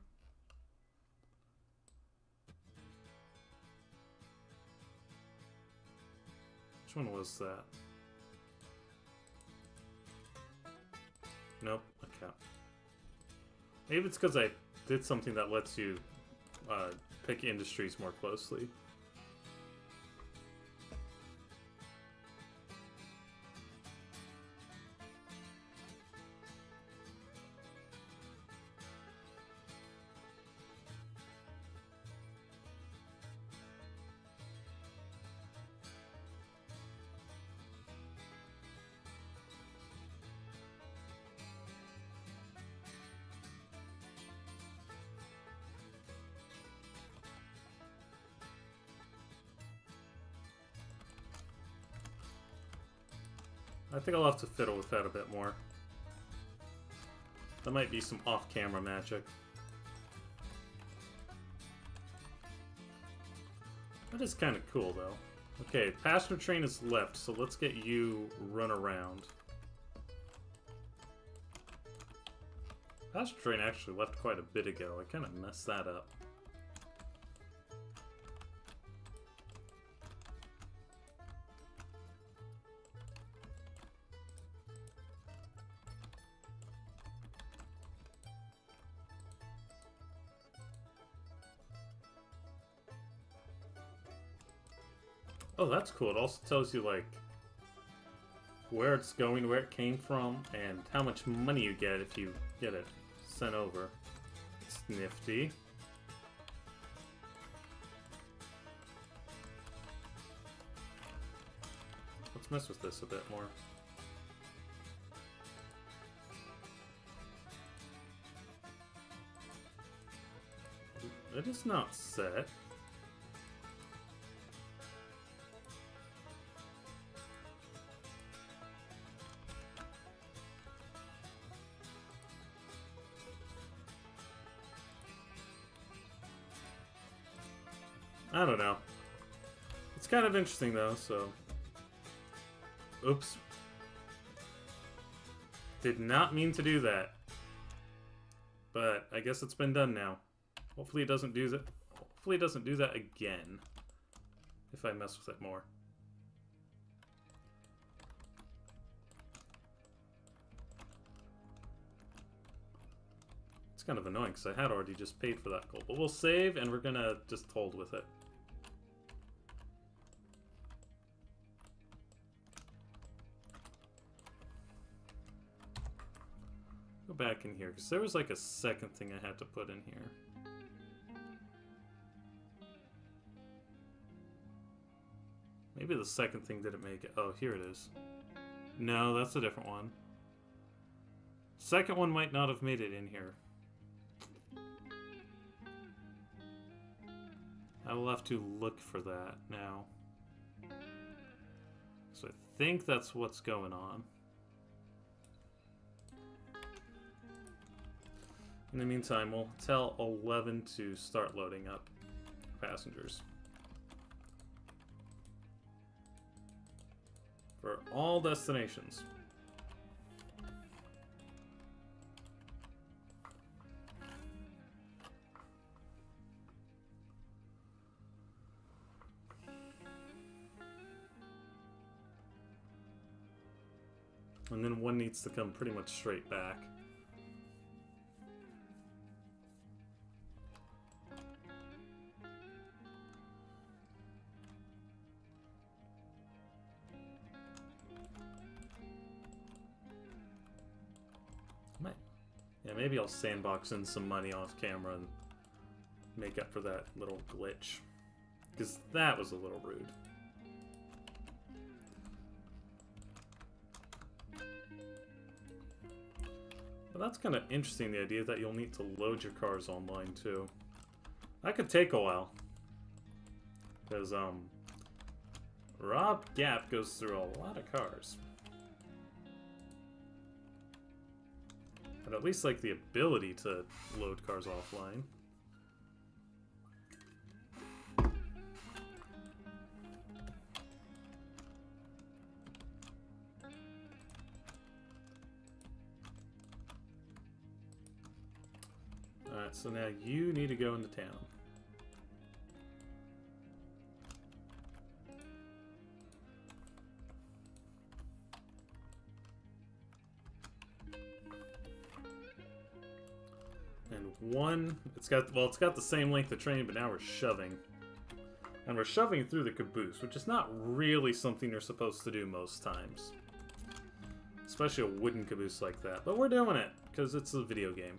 Which one was that? Nope, okay. Maybe it's because I did something that lets you pick industries more closely. I think I'll have to fiddle with that a bit more. That might be some off-camera magic. That is kind of cool, though. Okay, passenger train is left, so let's get you run around. Passenger train actually left quite a bit ago. I kind of messed that up. Oh, that's cool. It also tells you, like, where it's going, where it came from, and how much money you get if you get it sent over. It's nifty. Let's mess with this a bit more. It is not set. I don't know. It's kind of interesting though, so... Oops. Did not mean to do that. But I guess it's been done now. Hopefully it doesn't do that. Hopefully it doesn't do that again. If I mess with it more. It's kind of annoying because I had already just paid for that gold. But we'll save and we're gonna just hold with it. Go back in here because there was like a second thing I had to put in here. Maybe the second thing didn't make it. Oh, here it is. No, that's a different one. Second one might not have made it in here. I will have to look for that now. So I think that's what's going on. In the meantime, we'll tell 11 to start loading up passengers. For all destinations. And then one needs to come pretty much straight back. Yeah, maybe I'll sandbox in some money off camera and make up for that little glitch. Because that was a little rude. But that's kind of interesting, the idea that you'll need to load your cars online too. That could take a while. Because, Rob Gap goes through a lot of cars. But at least, like, the ability to load cars offline. Alright, so now you need to go into town. One, it's got the same length of train, but now we're shoving. And we're shoving through the caboose, which is not really something you're supposed to do most times. Especially a wooden caboose like that. But we're doing it, because it's a video game.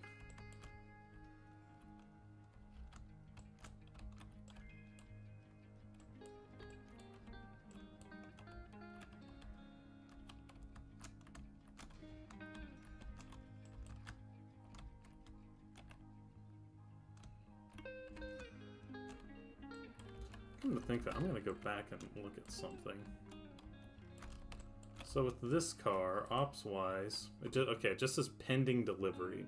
I'm going to go back and look at something. So with this car, ops-wise, it just says pending delivery.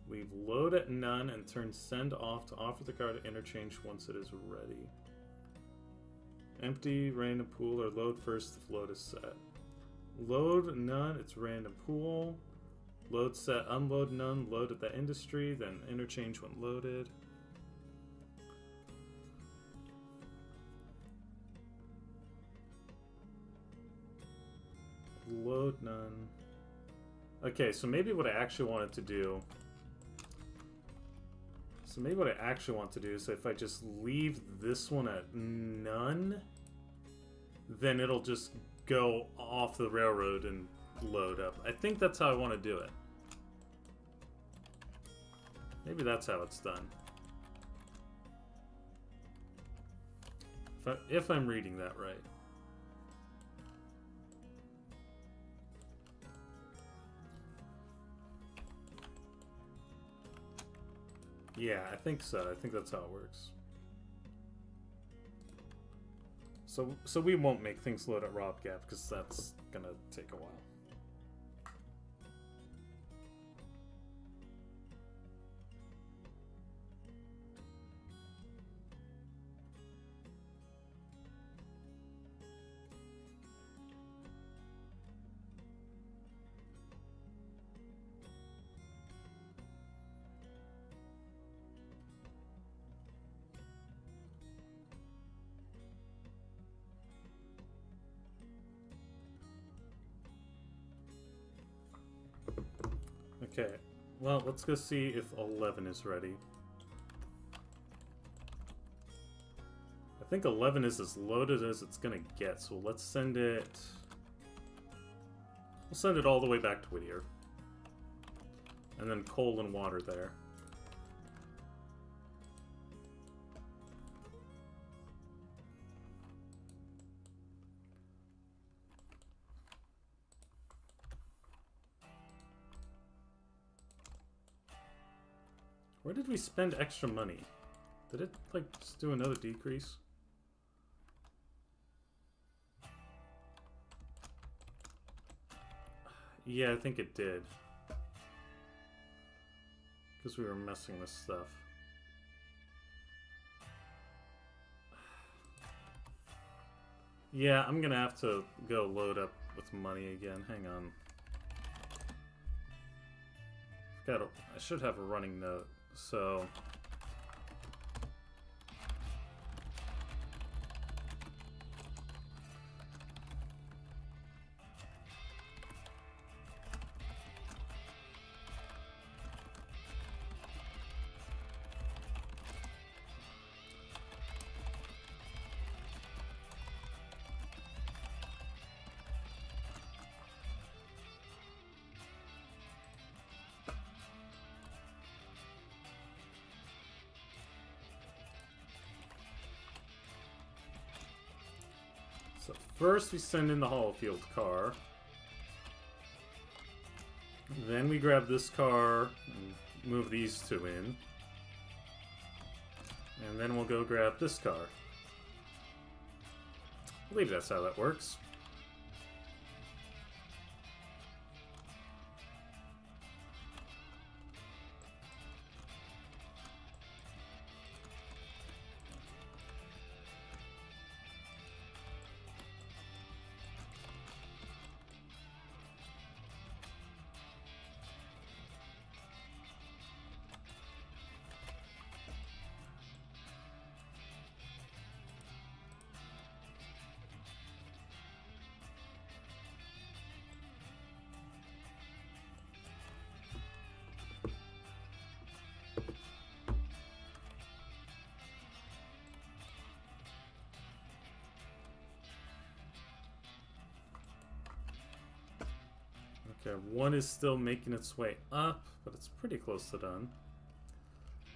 Leave load at none and turn send off to offer the car to interchange once it is ready. Empty, random pool, or load first if load is set. Load none, it's random pool. Load set, unload none, load at the industry, then interchange when loaded. Load none. Okay, so maybe what I actually wanted to do... So maybe what I actually want to do is if I just leave this one at none, then it'll just go off the railroad and load up. I think that's how I want to do it. Maybe that's how it's done. If I'm reading that right. Yeah, I think so. I think that's how it works. So we won't make things load at Rob Gap because that's gonna take a while. Okay, well, let's go see if 11 is ready. I think 11 is as loaded as it's gonna get, so let's send it... We'll send it all the way back to Whittier. And then coal and water there. Where did we spend extra money? Did it, like, just do another decrease? Yeah, I think it did. Because we were messing with stuff. Yeah, I'm gonna have to go load up with money again. Hang on. I should have a running note. So first we send in the Hallfield car. Then we grab this car and move these two in. And then we'll go grab this car. I believe that's how that works. Okay, one is still making its way up, but it's pretty close to done.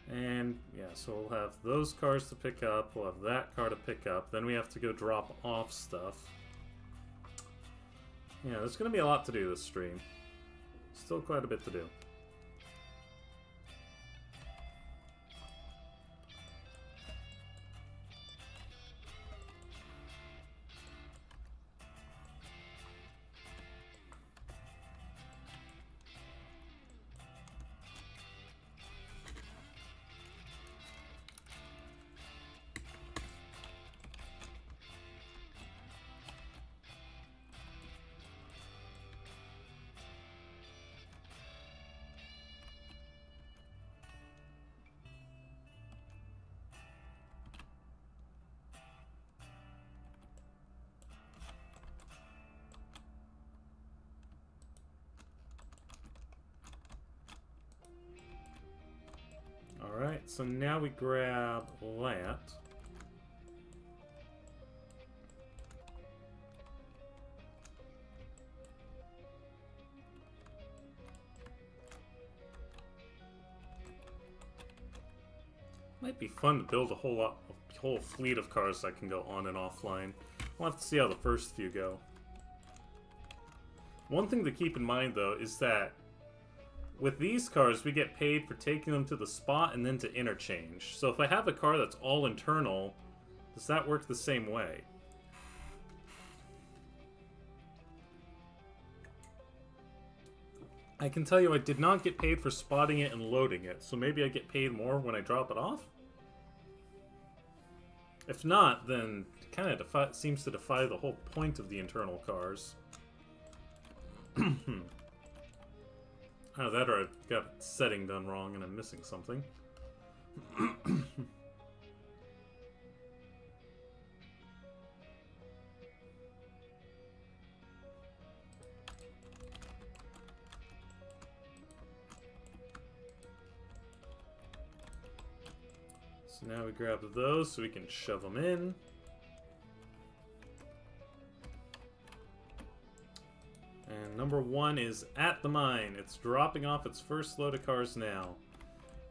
And yeah, so we'll have those cars to pick up, we'll have that car to pick up, then we have to go drop off stuff. Yeah, there's going to be a lot to do this stream. Still quite a bit to do. Alright, so now we grab that. Might be fun to build a whole fleet of cars that can go on and offline. We'll have to see how the first few go. One thing to keep in mind, though, is that with these cars, we get paid for taking them to the spot and then to interchange. So if I have a car that's all internal, does that work the same way? I can tell you I did not get paid for spotting it and loading it, so maybe I get paid more when I drop it off? If not, then it kind of seems to defy the whole point of the internal cars. Either that or I've got a setting done wrong and I'm missing something. So now we grab those so we can shove them in. And number 1 is at the mine. It's dropping off its first load of cars now.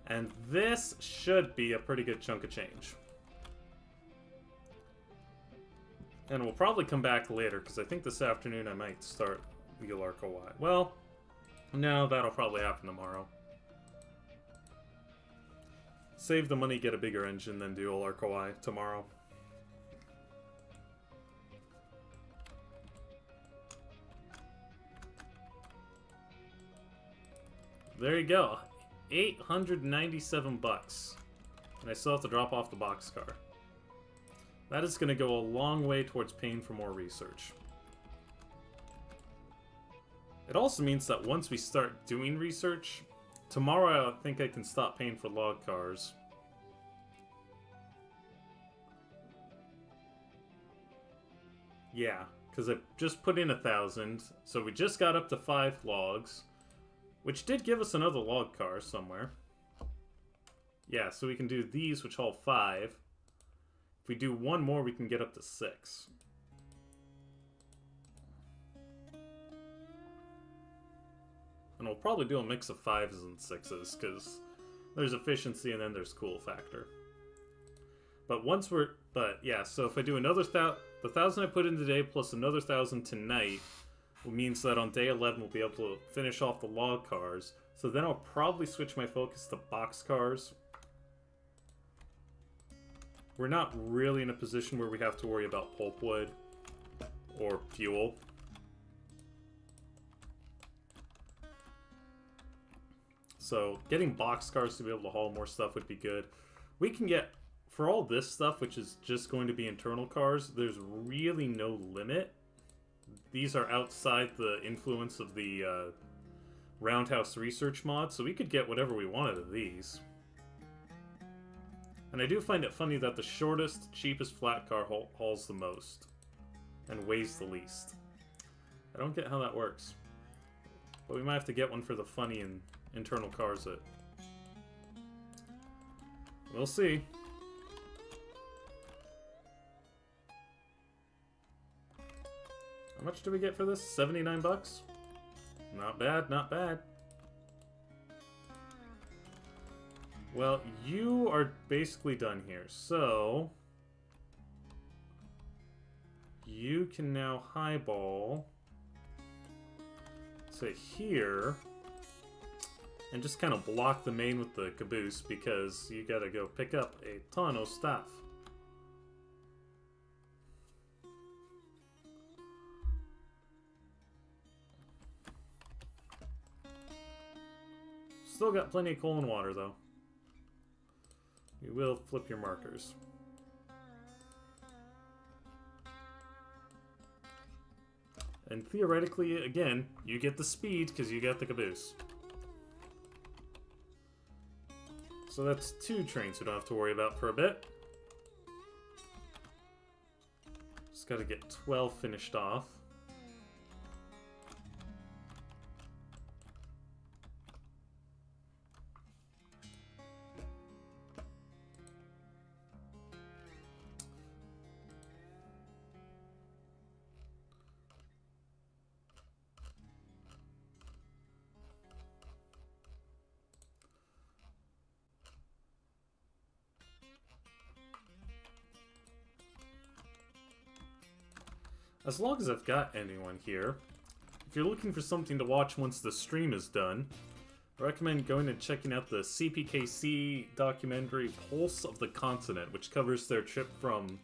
And this should be a pretty good chunk of change. And we'll probably come back later, because I think this afternoon I might start the Alarco Y. Well, no, that'll probably happen tomorrow. Save the money, get a bigger engine, then do Alarco Y tomorrow. There you go. 897 bucks. And I still have to drop off the boxcar. That is going to go a long way towards paying for more research. It also means that once we start doing research, tomorrow I think I can stop paying for log cars. Yeah, because I just put in 1,000, so we just got up to 5 logs, which did give us another log car somewhere. Yeah, so we can do these, which haul 5. If we do one more, we can get up to 6. And we'll probably do a mix of 5s and 6s, because there's efficiency and then there's cool factor. But yeah, so if I do another the 1,000 I put in today plus another 1,000 tonight, it means that on day 11 we'll be able to finish off the log cars. So then I'll probably switch my focus to box cars. We're not really in a position where we have to worry about pulpwood or fuel. So getting box cars to be able to haul more stuff would be good. We can get, for all this stuff, which is just going to be internal cars, there's really no limit. These are outside the influence of the Roundhouse research mod, so we could get whatever we wanted of these. And I do find it funny that the shortest, cheapest flat car hauls the most and weighs the least. I don't get how that works. But we might have to get one for the funny and internal cars that... We'll see. How much do we get for this? 79 bucks? Not bad, not bad. Well, you are basically done here, so... You can now highball to here and just kind of block the main with the caboose because you gotta go pick up a ton of stuff. Still got plenty of coal and water, though. You will flip your markers. And theoretically, again, you get the speed because you get the caboose. So that's 2 trains we don't have to worry about for a bit. Just gotta get 12 finished off. As long as I've got anyone here, if you're looking for something to watch once the stream is done, I recommend going and checking out the CPKC documentary Pulse of the Continent, which covers their trip from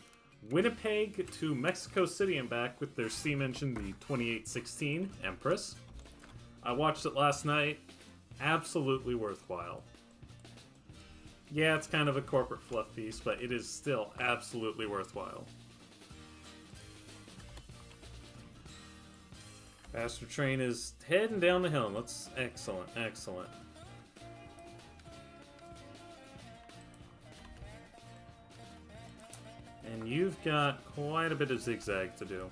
Winnipeg to Mexico City and back with their steam engine, the 2816 Empress. I watched it last night. Absolutely worthwhile. Yeah, it's kind of a corporate fluff piece, but it is still absolutely worthwhile. Faster train is heading down the hill. That's excellent, excellent. And you've got quite a bit of zigzag to do.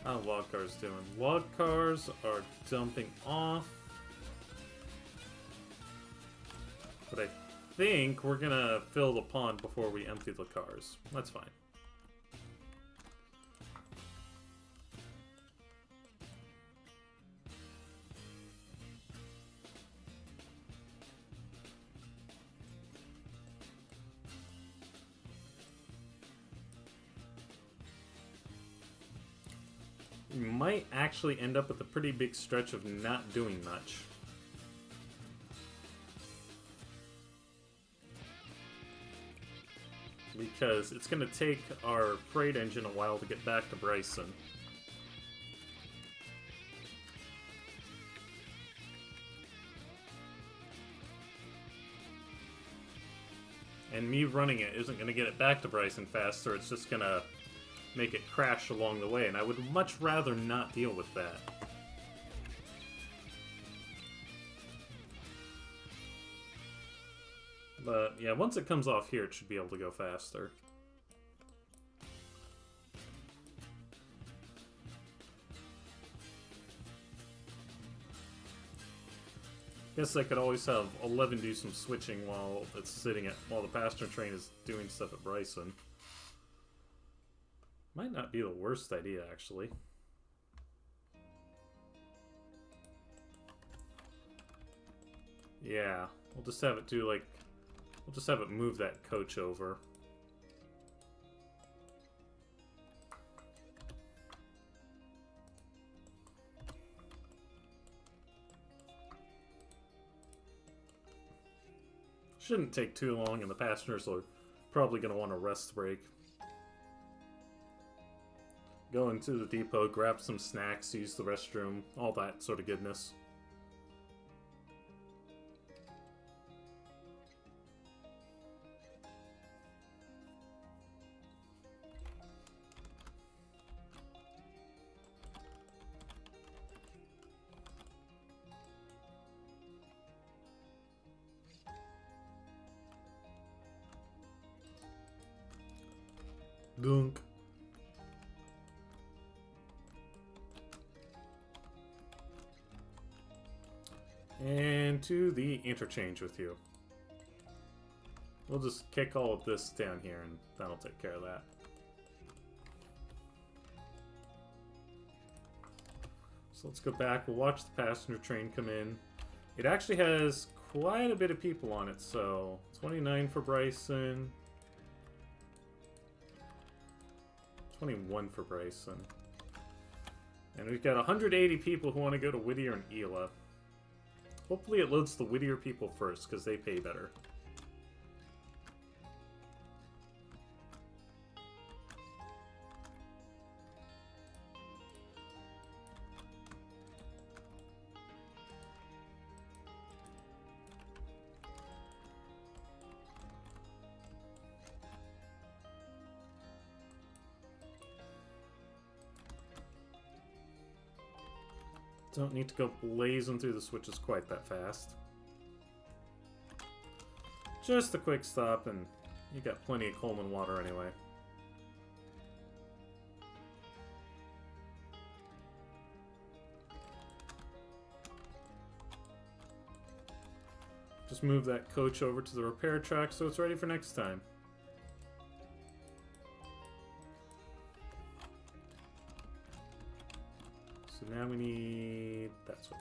How are log cars doing? Log cars are dumping off. But I think we're gonna fill the pond before we empty the cars. That's fine. We might actually end up with a pretty big stretch of not doing much. Because it's going to take our freight engine a while to get back to Bryson. And me running it isn't going to get it back to Bryson faster, it's just going to make it crash along the way, and I would much rather not deal with that. But yeah, once it comes off here, it should be able to go faster. Guess I could always have 11 do some switching while it's while the passenger train is doing stuff at Bryson. Might not be the worst idea, actually. Yeah, we'll just have it do, like... We'll just have it move that coach over. Shouldn't take too long, and the passengers are probably going to want a rest break. Go into the depot, grab some snacks, use the restroom, all that sort of goodness. Dunk. And to the interchange with you. We'll just kick all of this down here and that'll take care of that. So let's go back, we'll watch the passenger train come in. It actually has quite a bit of people on it, so 29 for Bryson. 21 for Bryson. And we've got 180 people who want to go to Whittier and Ela. Hopefully it loads the Whittier people first, because they pay better. Don't need to go blazing through the switches quite that fast. Just a quick stop, and you got plenty of Coleman water anyway. Just move that coach over to the repair track so it's ready for next time. So now we need that switch.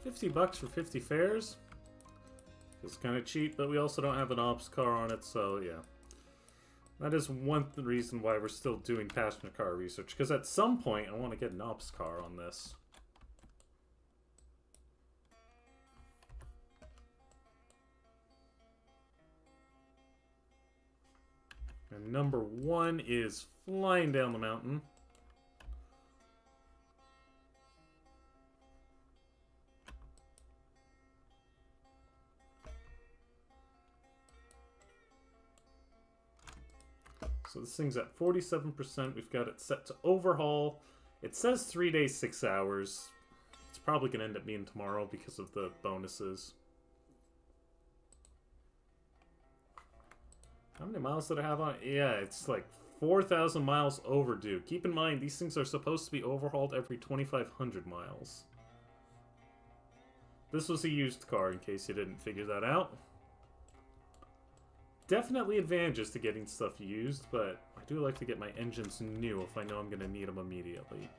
$50 for 50 fares. It's kind of cheap, but we also don't have an ops car on it, so yeah. That is one reason why we're still doing passenger car research, because at some point I want to get an ops car on this. And number 1 is flying down the mountain. So this thing's at 47%. We've got it set to overhaul. It says 3 days, 6 hours. It's probably going to end up being tomorrow because of the bonuses. How many miles did I have on it? Yeah, it's like 4,000 miles overdue. Keep in mind, these things are supposed to be overhauled every 2,500 miles. This was a used car, in case you didn't figure that out. Definitely advantages to getting stuff used, but I do like to get my engines new if I know I'm going to need them immediately.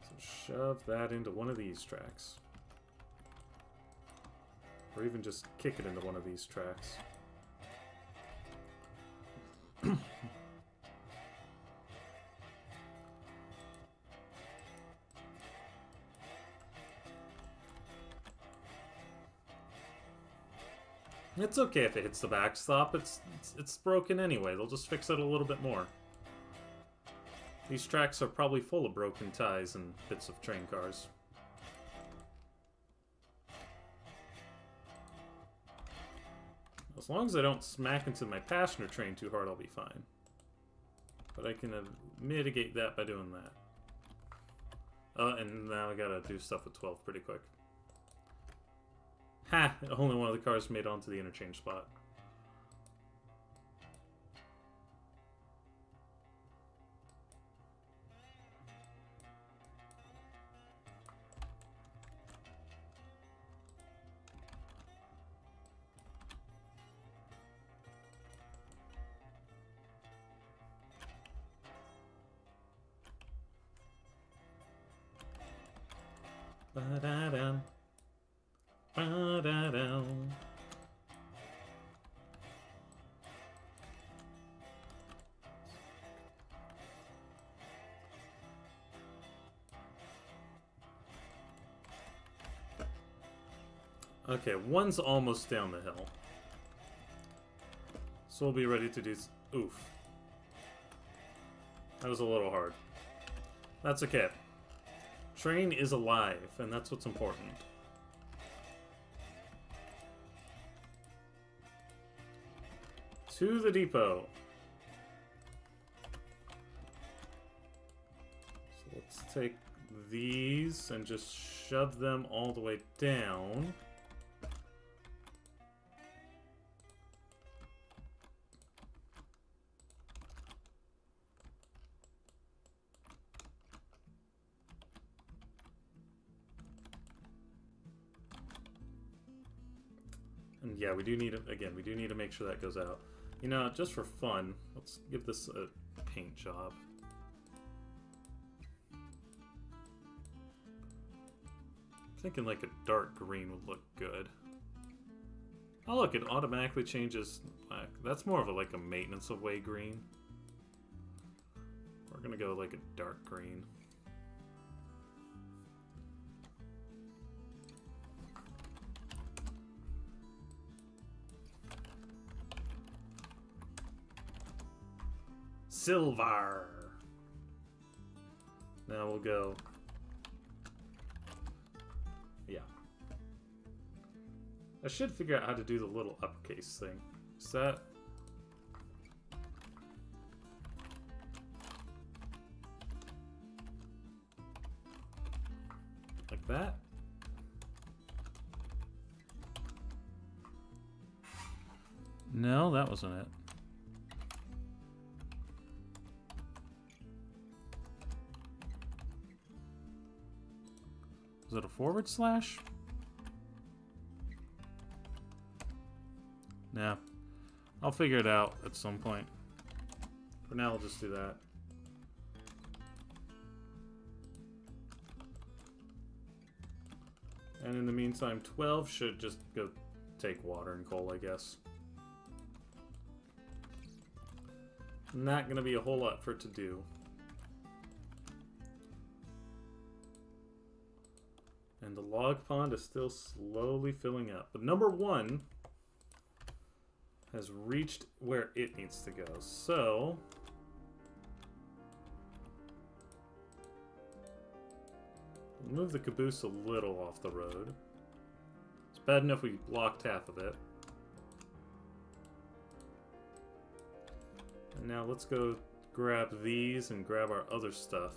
So shove that into one of these tracks. Or even just kick it into one of these tracks. It's okay if it hits the backstop. It's broken anyway. They'll just fix it a little bit more. These tracks are probably full of broken ties and bits of train cars. As long as I don't smack into my passenger train too hard, I'll be fine. But I can mitigate that by doing that. And now I gotta do stuff with 12 pretty quick. Ha! Only one of the cars made onto the interchange spot. Ba-da-dum. Ba-da-dum. Okay, one's almost down the hill. So we'll be ready to do... Oof. That was a little hard. That's okay. Train is alive, and that's what's important. To the depot. So let's take these and just shove them all the way down. And yeah, we do need to, again, we do need to make sure that goes out. You know, just for fun, let's give this a paint job. Thinking like a dark green would look good. Oh look, it automatically changes black. That's more of a, like a maintenance away green. We're gonna go like a dark green. Silver. Now we'll go. Yeah. I should figure out how to do the little uppercase thing. Is that... like that? No, that wasn't it. Is it a forward slash? Nah. I'll figure it out at some point. For now, I'll just do that. And in the meantime, 12 should just go take water and coal, I guess. Not gonna be a whole lot for it to do. And the log pond is still slowly filling up. But number 1 has reached where it needs to go. So we'll move the caboose a little off the road. It's bad enough we blocked half of it. And now let's go grab these and grab our other stuff.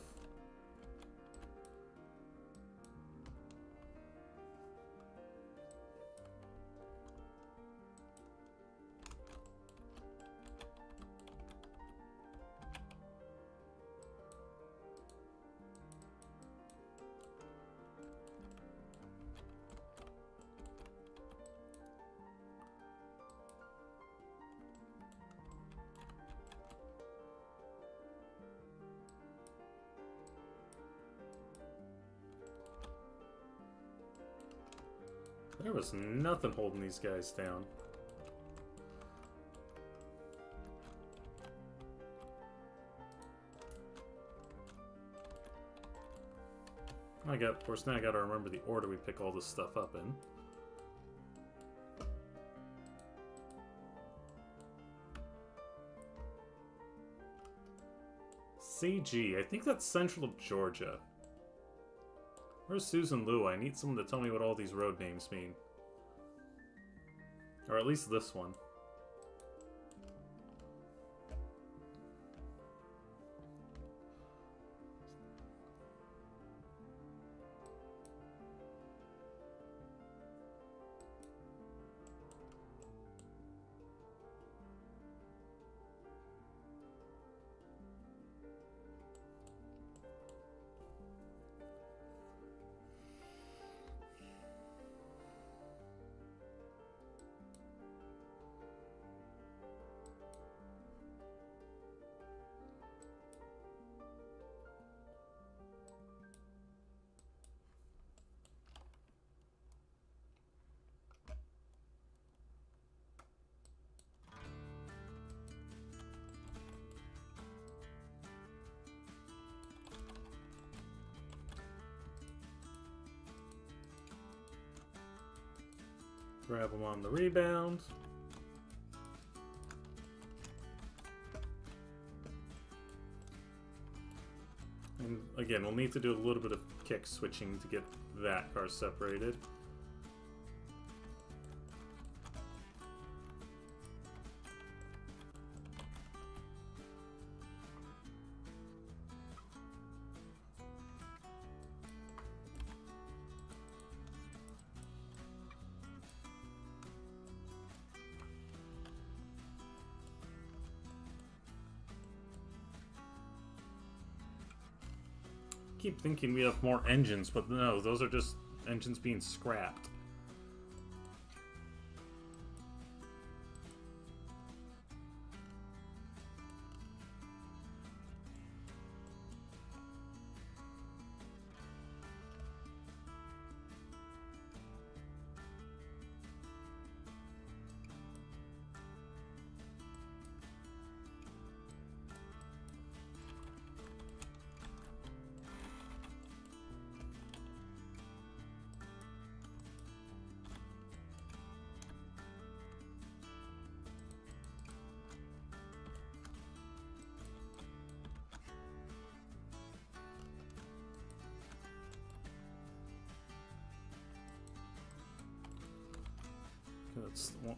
There was nothing holding these guys down. Of course, now I gotta remember the order we pick all this stuff up in. CG, I think that's central Georgia. Where's Susan Liu? I need someone to tell me what all these road names mean. Or at least this one. Grab them on the rebound. And again, we'll need to do a little bit of kick switching to get that car separated. Keep thinking we have more engines, but no, those are just engines being scrapped.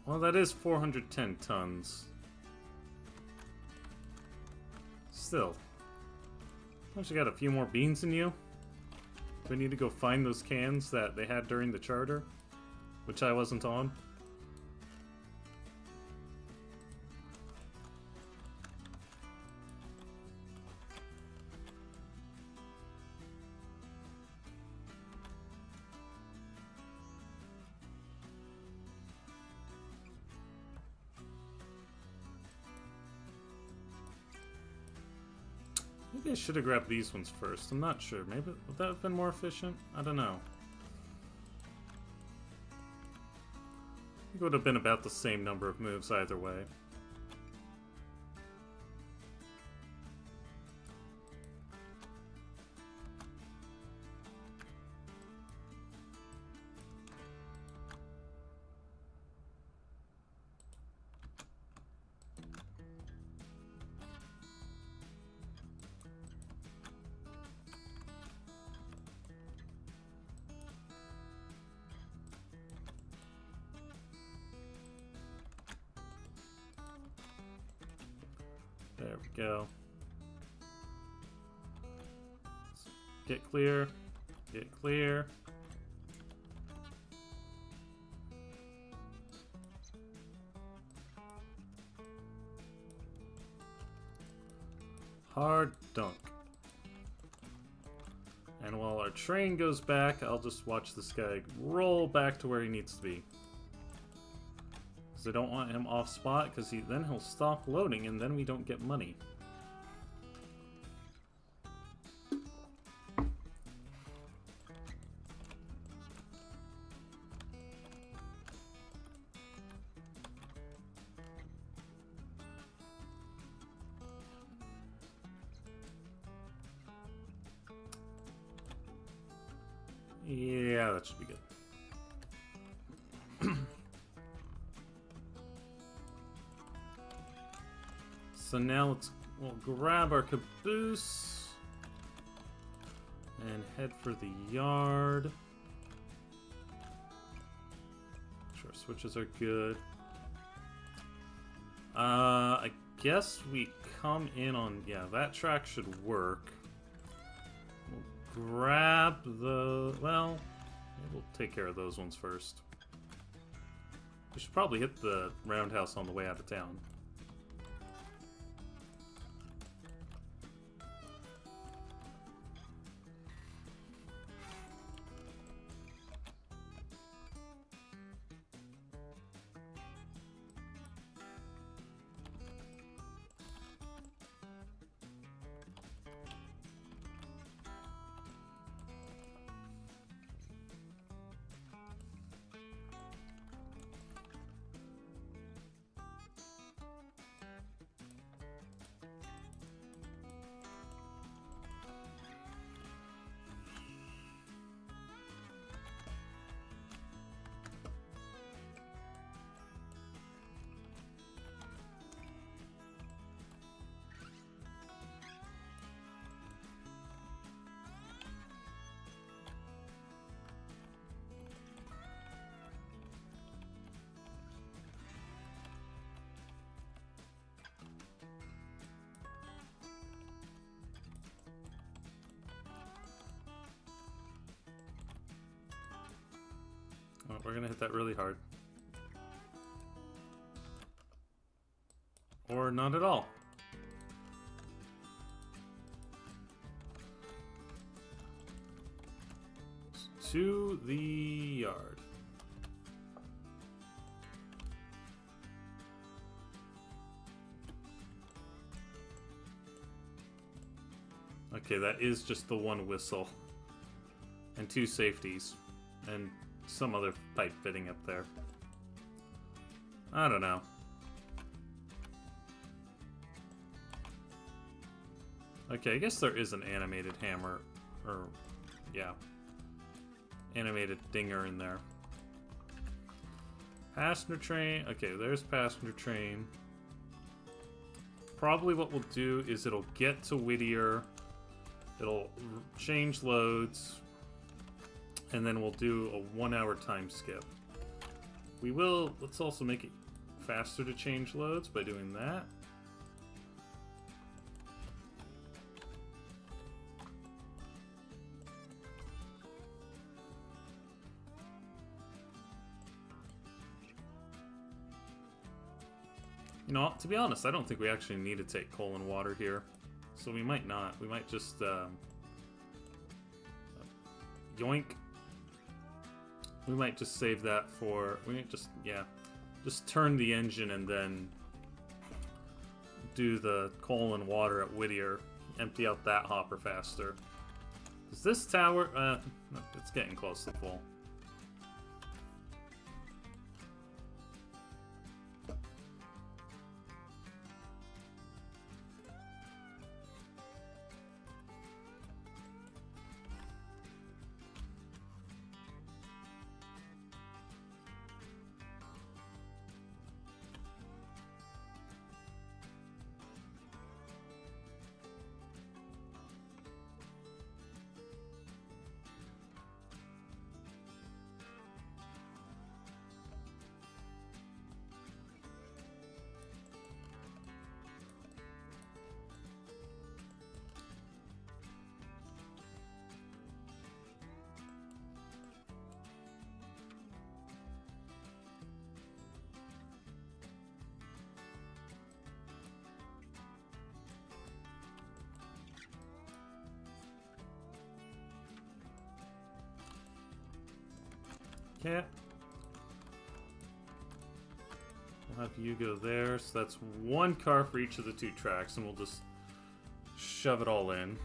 Well, that is 410 tons. Still. Don't you got a few more beans in you? Do we need to go find those cans that they had during the charter? Which I wasn't on? Maybe I should have grabbed these ones first. I'm not sure. Maybe would that have been more efficient? I don't know. It would have been about the same number of moves either way. There we go. Get clear. Get clear. Hard dunk. And while our train goes back, I'll just watch this guy roll back to where he needs to be. Because I don't want him off spot, because then he'll stop loading and then we don't get money. Yeah, that should be good. So now we'll grab our caboose and head for the yard. Sure, switches are good. I guess we come in on, yeah, that track should work. We'll grab the, well, maybe we'll take care of those ones first. We should probably hit the Roundhouse on the way out of town. Oh, we're gonna hit that really hard. Or not at all. To the yard. Okay, that is just the one whistle. And 2 safeties. And some other pipe fitting up there. I don't know. Okay, I guess there is an animated hammer. Or, yeah. Animated dinger in there. Passenger train. Okay, there's passenger train. Probably what we'll do is it'll get to Whittier. It'll change loads. And then we'll do a 1-hour time skip. We will, let's also make it faster to change loads by doing that. You know, to be honest, I don't think we actually need to take coal and water here. So we might not. We might just, yoink. We might just save that for, we might just, yeah, just turn the engine and then do the coal and water at Whittier empty out that hopper faster. Is this tower... it's getting close to full. Okay. We'll have you go there, so that's one car for each of the two tracks, and we'll just shove it all in.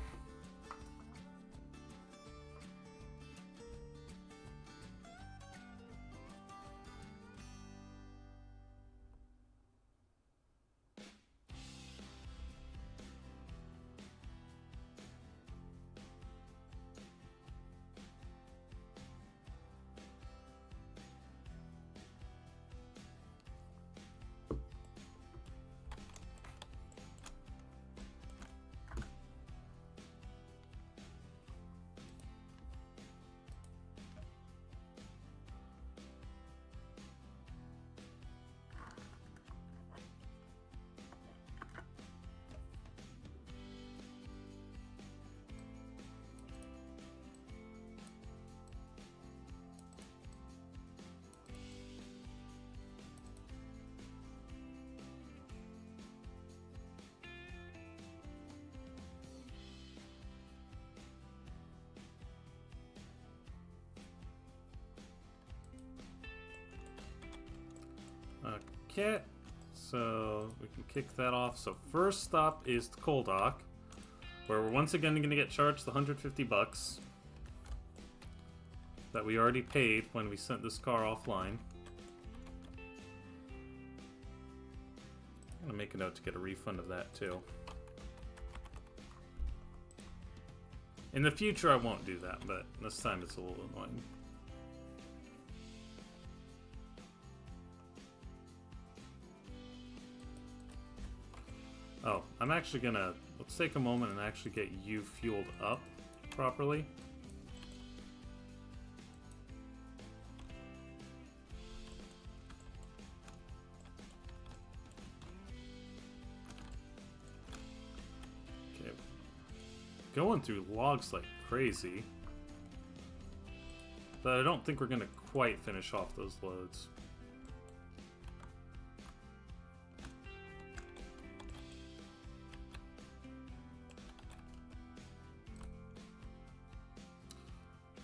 Okay, so we can kick that off. So first stop is the coal dock, where we're once again going to get charged the 150 bucks that we already paid when we sent this car offline. I'm going to make a note to get a refund of that too. In the future I won't do that, but this time it's a little annoying. Oh, I'm actually gonna... Let's take a moment and actually get you fueled up properly. Okay. Going through logs like crazy. But I don't think we're gonna quite finish off those loads.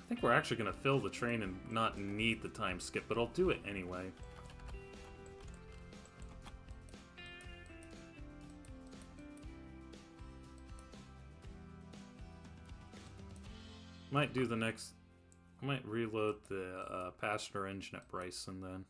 I think we're actually going to fill the train and not need the time skip, but I'll do it anyway. Might do the next... I might reload the passenger engine at Bryson then.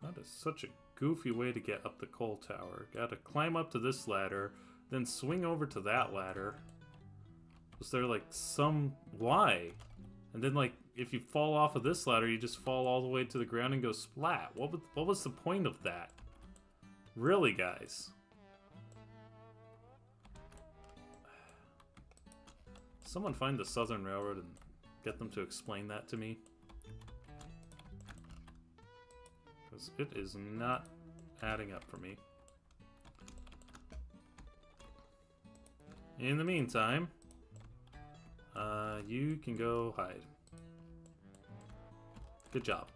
That is such a goofy way to get up the coal tower. Gotta climb up to this ladder, then swing over to that ladder. Was there like some... Why? And then like, if you fall off of this ladder, you just fall all the way to the ground and go splat. What was the point of that? Really, guys? Someone find the Southern Railroad and get them to explain that to me. Because it is not adding up for me. In the meantime, you can go hide. Good job.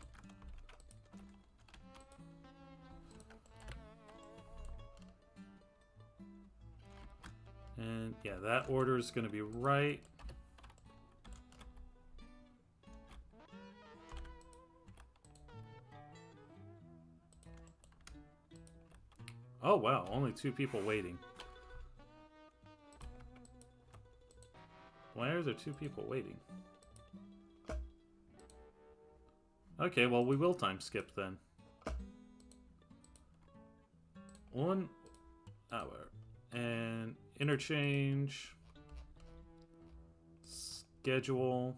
And yeah, that order is going to be right Oh wow, only 2 people waiting. Why are there 2 people waiting? Okay, well we will time skip then. 1 hour. And interchange. Schedule.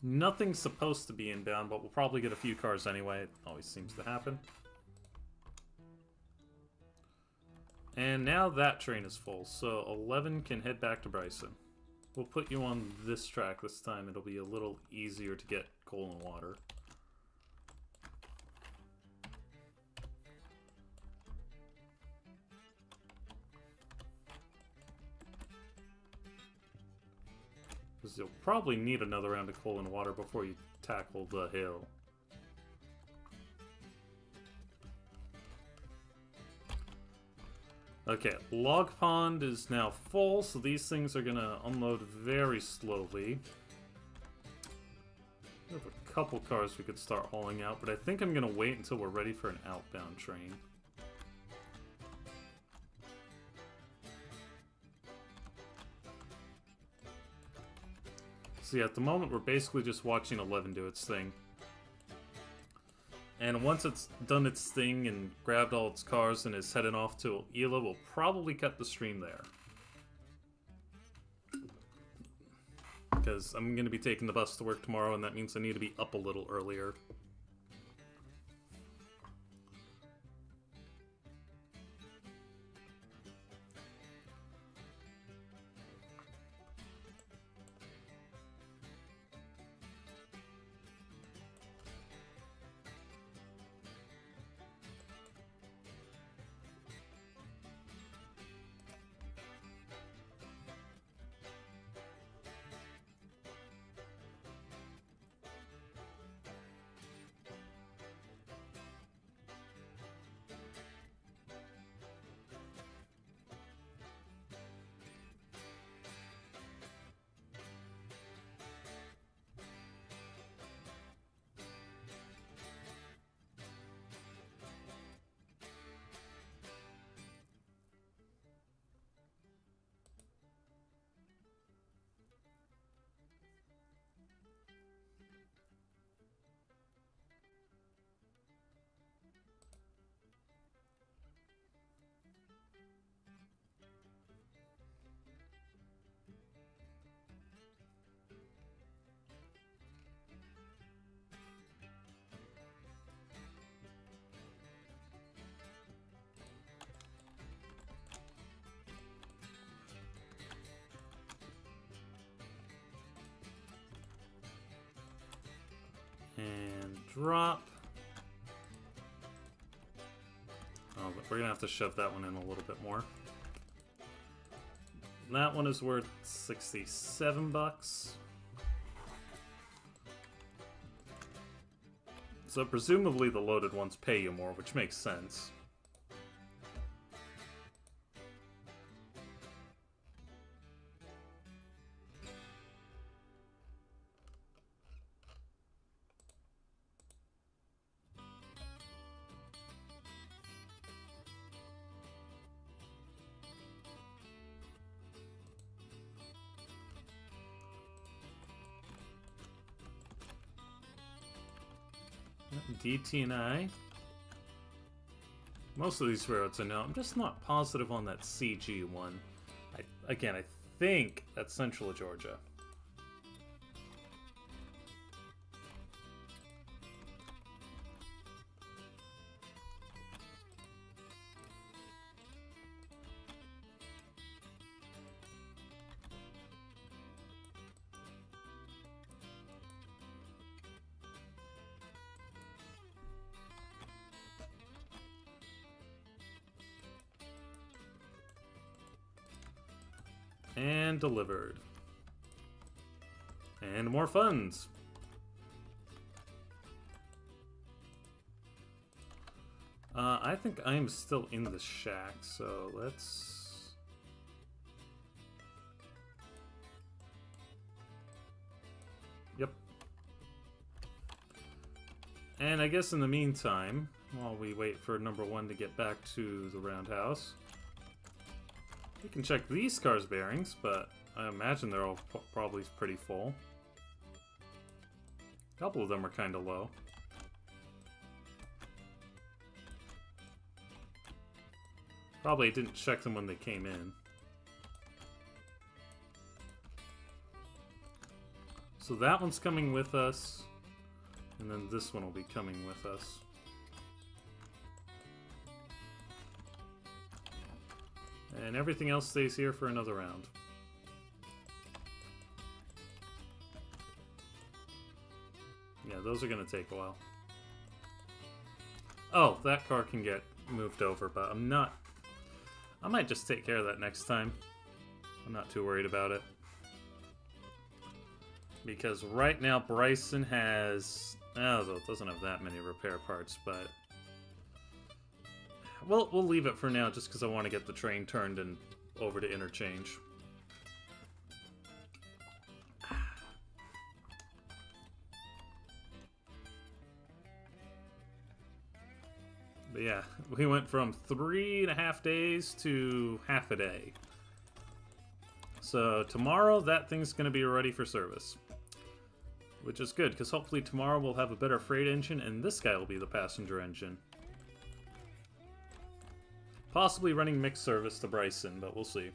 Nothing's supposed to be inbound, but we'll probably get a few cars anyway. It always seems to happen. And now that train is full, so 11 can head back to Bryson. We'll put you on this track this time. It'll be a little easier to get coal and water. Because you'll probably need another round of coal and water before you tackle the hill. Okay, Log Pond is now full, so these things are gonna unload very slowly. We have a couple cars we could start hauling out, but I think I'm gonna wait until we're ready for an outbound train. So yeah, at the moment we're basically just watching 11 do its thing. And once it's done its thing and grabbed all its cars and is heading off to Ela, we'll probably cut the stream there. Because I'm going to be taking the bus to work tomorrow, and that means I need to be up a little earlier. And drop. Oh, but we're gonna have to shove that one in a little bit more. That one is worth 67 bucks. So presumably the loaded ones pay you more, which makes sense. DT&I. Most of these roads I know. I'm just not positive on that CG one. I think that's Central Georgia. And delivered. And more funds. I think I'm still in the shack, so let's... Yep. And I guess in the meantime, while we wait for number 1 to get back to the Roundhouse. We can check these cars' bearings, but I imagine they're all probably pretty full. A couple of them are kind of low. Probably didn't check them when they came in. So that one's coming with us, and then this one will be coming with us. And everything else stays here for another round. Yeah, those are going to take a while. Oh, that car can get moved over, but I'm not... I might just take care of that next time. I'm not too worried about it. Because right now Bryson has... Oh, it doesn't have that many repair parts, but... We'll leave it for now just because I want to get the train turned and over to interchange. But yeah, we went from 3.5 days to half a day. So tomorrow that thing's going to be ready for service. Which is good, because hopefully tomorrow we'll have a better freight engine and this guy will be the passenger engine. Possibly running mixed service to Bryson, but we'll see.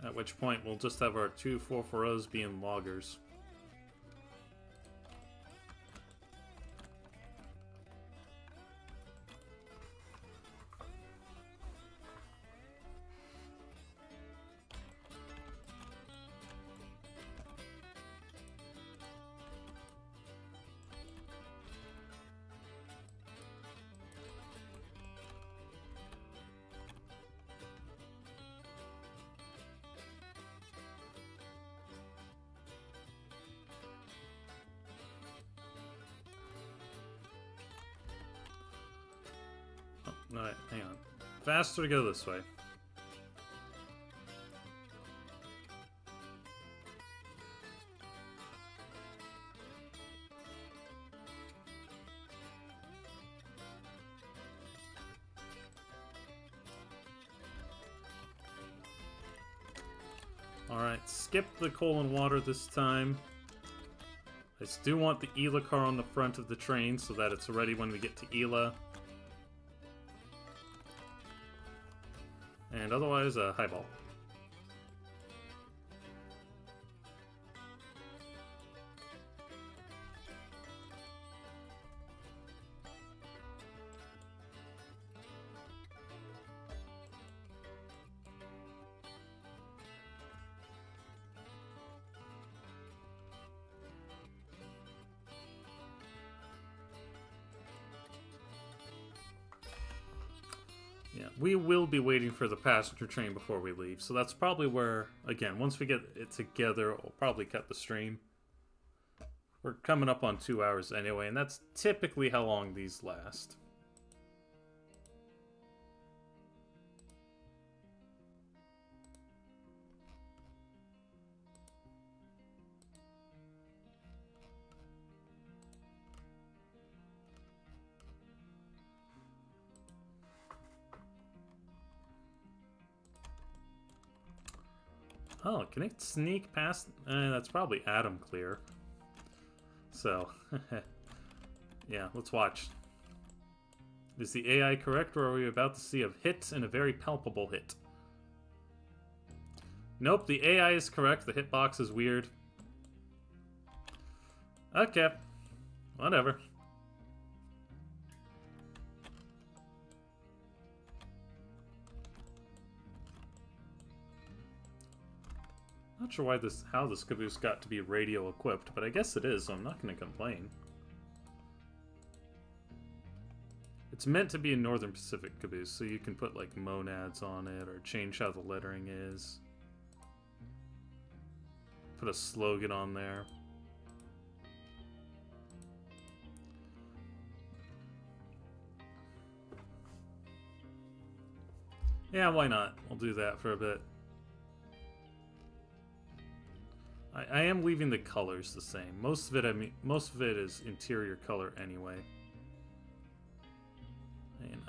At which point we'll just have our 2 440s being loggers. Alright, hang on. Faster to go this way. Alright, skip the coal and water this time. I just do want the Ela car on the front of the train so that it's ready when we get to Ela. And otherwise, a highball. Yeah, we will be waiting for the passenger train before we leave, so that's probably where, again, once we get it together, we'll probably cut the stream. We're coming up on 2 hours anyway, and that's typically how long these last. Oh, can it sneak past? That's probably atom clear. So, yeah, let's watch. Is the AI correct, or are we about to see a hit and a very palpable hit? Nope, the AI is correct. The hitbox is weird. Okay. Whatever. Not sure why how this caboose got to be radio equipped, but I guess it is, so I'm not going to complain. It's meant to be a Northern Pacific caboose, so you can put like monads on it or change how the lettering is. Put a slogan on there. Yeah, why not? We'll do that for a bit. I am leaving the colors the same. Most of it is interior color anyway.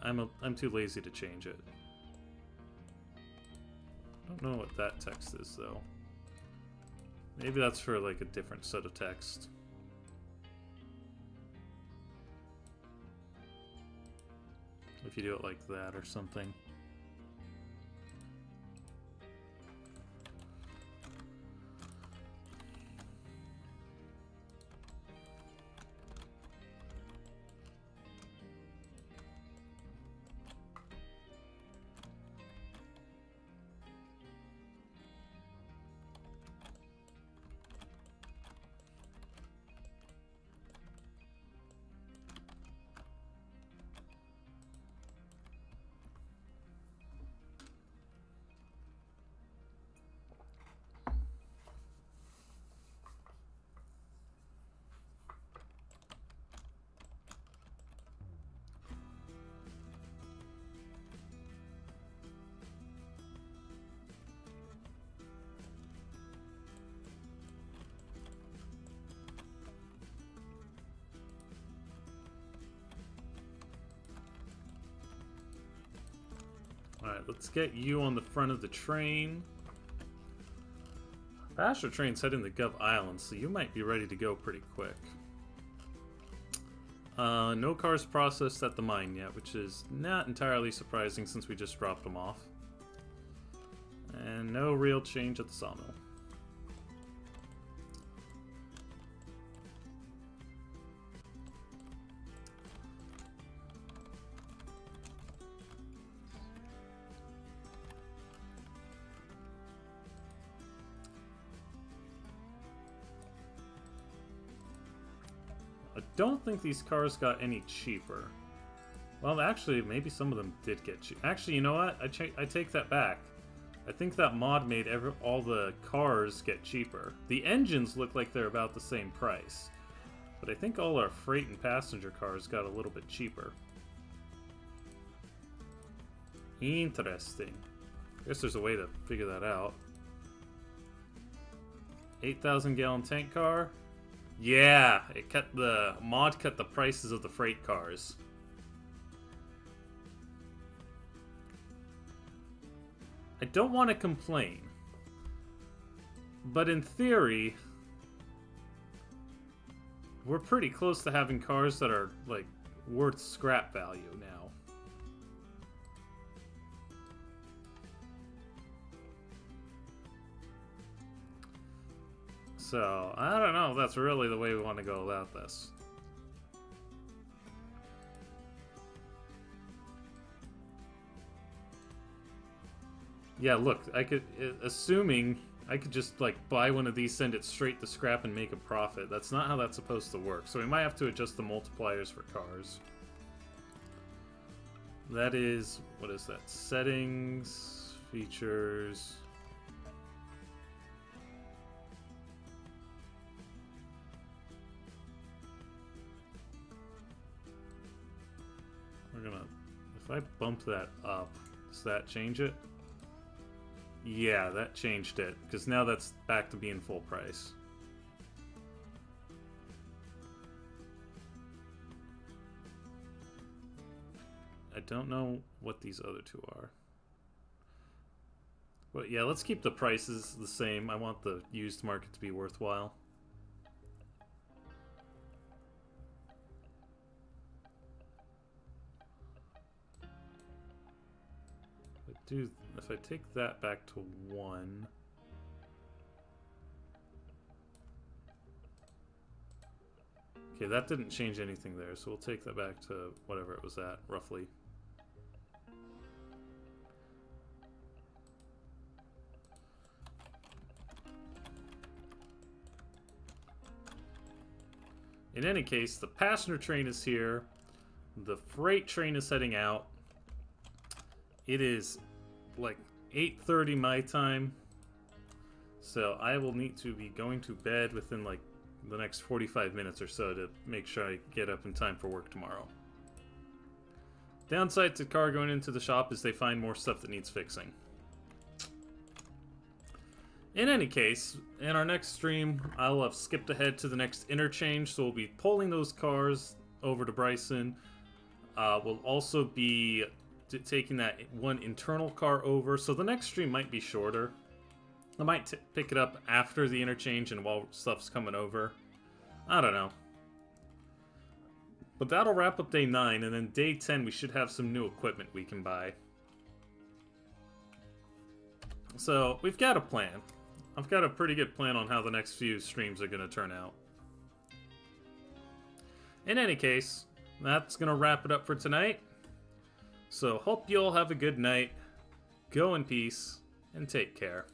And I'm too lazy to change it. Don't know what that text is though. Maybe that's for like a different set of text. If you do it like that or something. Alright, let's get you on the front of the train. Passenger train's heading to Gov Island, so you might be ready to go pretty quick. No cars processed at the mine yet, which is not entirely surprising since we just dropped them off. And no real change at the sawmill. I don't think these cars got any cheaper. Well, actually, maybe some of them did get cheap. Actually, you know what? I take that back. I think that mod made all the cars get cheaper. The engines look like they're about the same price. But I think all our freight and passenger cars got a little bit cheaper. Interesting. I guess there's a way to figure that out. 8,000 gallon tank car? Yeah, the mod cut the prices of the freight cars. I don't want to complain, but in theory, we're pretty close to having cars that are like worth scrap value now. So, I don't know if that's really the way we want to go about this. Yeah, look, assuming I could just, like, buy one of these, send it straight to scrap, and make a profit. That's not how that's supposed to work. So we might have to adjust the multipliers for cars. That is, what is that? Settings, features... We're gonna, if I bump that up, does that change it? Yeah, that changed it, because now that's back to being full price. I don't know what these other two are. But yeah, let's keep the prices the same. I want the used market to be worthwhile. If I take that back to 1, okay, that didn't change anything there, so we'll take that back to whatever it was at, roughly. In any case, the passenger train is here, the freight train is heading out. It is like 8:30 my time, so I will need to be going to bed within like the next 45 minutes or so to make sure I get up in time for work tomorrow. Downside to car going into the shop is they find more stuff that needs fixing. In any case, in our next stream, I'll have skipped ahead to the next interchange, so we'll be pulling those cars over to Bryson. We'll also be taking that one internal car over, so the next stream might be shorter. I might pick it up after the interchange and while stuff's coming over. I don't know. But that'll wrap up day 9, and then day 10 we should have some new equipment we can buy. So, we've got a plan. I've got a pretty good plan on how the next few streams are going to turn out. In any case, that's going to wrap it up for tonight. So, hope you all have a good night. Go in peace, and take care.